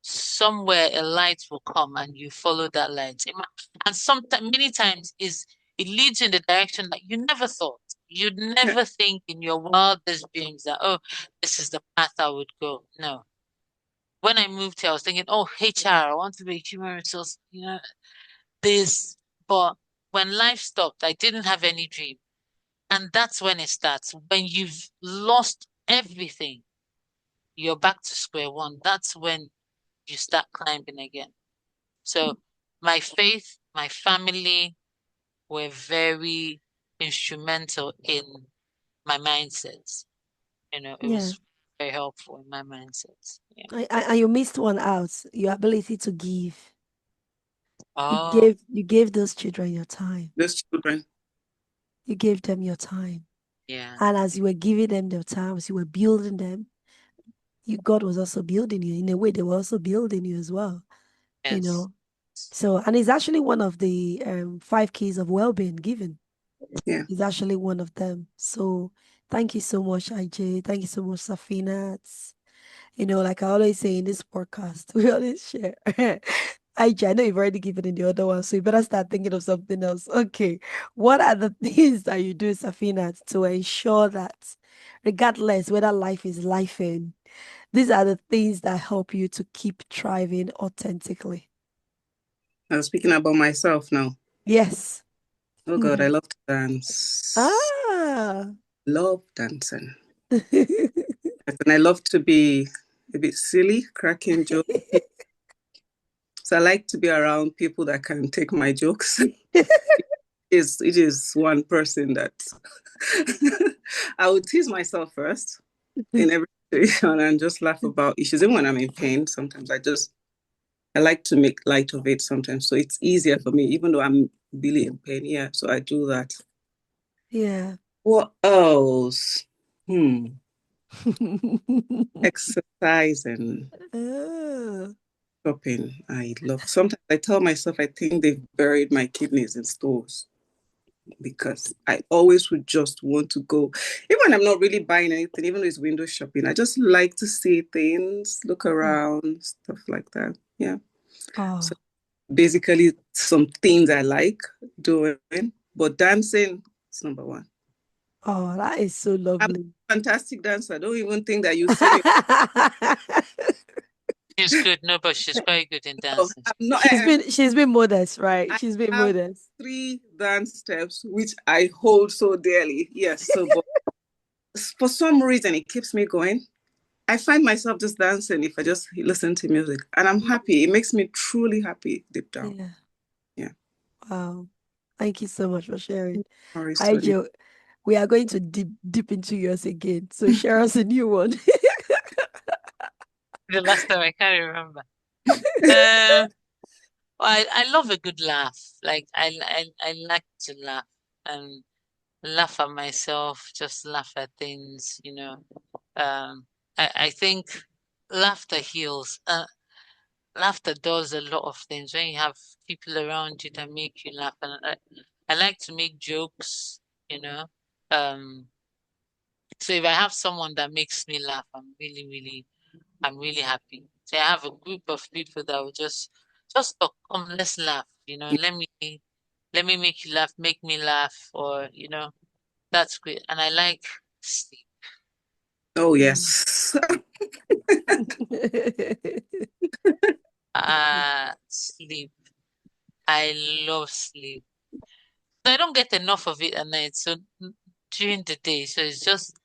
Somewhere a light will come and you follow that light. And sometimes, many times, is it leads in the direction that you never thought. You'd Yeah. never think in your wildest dreams that, oh, this is the path I would go. No. When I moved here, I was thinking, oh, HR, I want to be human resource, this. But when life stopped, I didn't have any dream. And that's when it starts. When you've lost everything, you're back to square one. That's when you start climbing again. So my faith, my family were very instrumental in my mindsets. It Yeah. was very helpful in my mindsets. Yeah. And you missed one out, your ability to give. You Oh, gave those children your time. Those children. You gave them your time. yeah. And as you were giving them their time, as you were building them, God was also building you. In a way, they were also building you as well. You Yes. know. So, and it's actually one of the five keys of well-being given. Yeah. It's actually one of them. So thank you so much, IJ. Thank you so much, Safina. Like I always say in this podcast, we always share. IJ, I know you've already given in the other one, so you better start thinking of something else. Okay. What are the things that you do, Safina, to ensure that regardless whether life is life in, these are the things that help you to keep thriving authentically? I'm speaking about myself now. Yes. Oh God, I love to dance. Ah. Love dancing. And I love to be a bit silly, cracking jokes. So I like to be around people that can take my jokes. It is one person that I would tease myself first in every situation and just laugh about issues. Even when I'm in pain, sometimes I like to make light of it sometimes. So it's easier for me, even though I'm really in pain. Yeah. So I do that. Yeah. What else? Exercising, Oh. shopping. I love. Sometimes I tell myself I think they've buried my kidneys in stores because I always would just want to go, even when I'm not really buying anything, even though it's window shopping. I just like to see things, look Mm. around, stuff like that. Yeah. So Oh, basically, some things I like doing, but dancing is number one. oh, that is so I'm lovely. a fantastic dancer. I don't even think that you see me. She's good. No, but she's quite good in Oh, dancing. I'm not. She's been modest, right? I She's been have modest. three dance steps which I hold so dearly. Yes. So, but for some reason, it keeps me going. I find myself just dancing if I just listen to music, and I'm happy. It makes me truly happy deep down. Yeah. Yeah. Wow. Thank you so much for sharing. Sorry, Hi, Sonia. Joe. We are going to deep into yours again. So share us a new one. The last time I can't remember. Um, I love a good laugh. Like I like to laugh and laugh at myself, just laugh at things. I think laughter heals. Laughter does a lot of things when you have people around you that make you laugh. And I like to make jokes, you know. Um, so if I have someone that makes me laugh, I'm really happy. So I have a group of people that will just talk, come, let's laugh, let me make you laugh, make me laugh, or that's great. And I like sleep. Oh, Mm. yes. Sleep. I love sleep. I don't get enough of it at night. So during the day, so it's just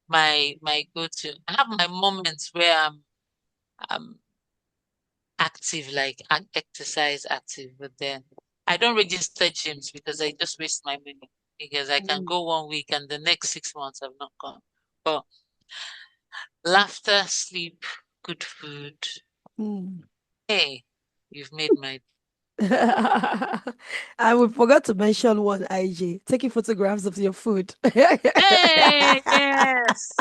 my go-to. I have my moments where I'm active, like exercise active, but then I don't register gyms because I just waste my money because I can Mm. go 1 week and the next 6 months I've not gone. But laughter, sleep, good food. Mm. Hey, you've made my And we forgot to mention one, IJ, taking photographs of your food. Hey, yes.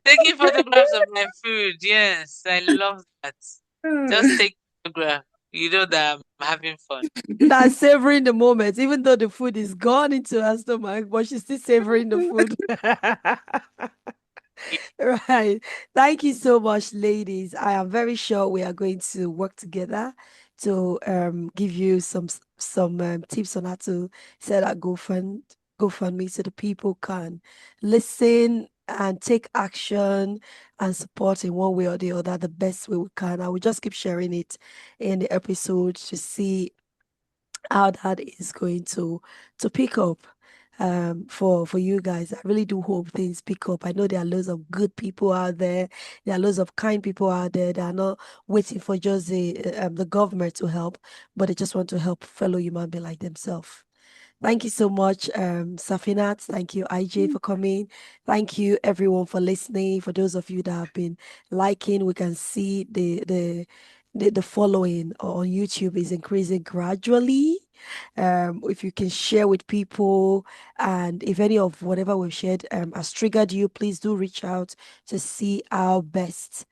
Taking photographs of my food. Yes, I love that. Just take photograph. You know that I'm having fun. That's savoring the moment, even though the food is gone into her stomach, but she's still savoring the food. Right. Thank you so much, ladies. I am very sure we are going to work together to give you some tips on how to set up GoFundMe so the people can listen and take action and support in one way or the other the best way we can. I will just keep sharing it in the episode to see how that is going to pick up for you guys. I really do hope things pick up. I know there are loads of good people out there. There are loads of kind people out there that are not waiting for just the government to help, but they just want to help fellow human being like themselves. Thank you so much, Safinat. Thank you, IJ, for coming. Thank you, everyone, for listening. For those of you that have been liking, we can see the following on YouTube is increasing gradually. If you can share with people, and if any of whatever we've shared has triggered you, please do reach out to see our best.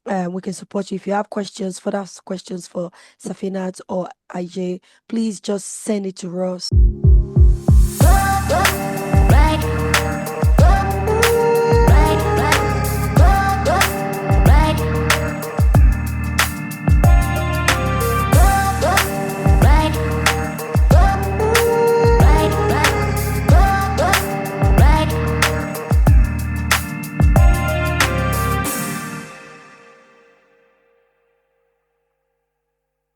We can support you. If you have questions, further questions for Safinat or IJ, please just send it to us.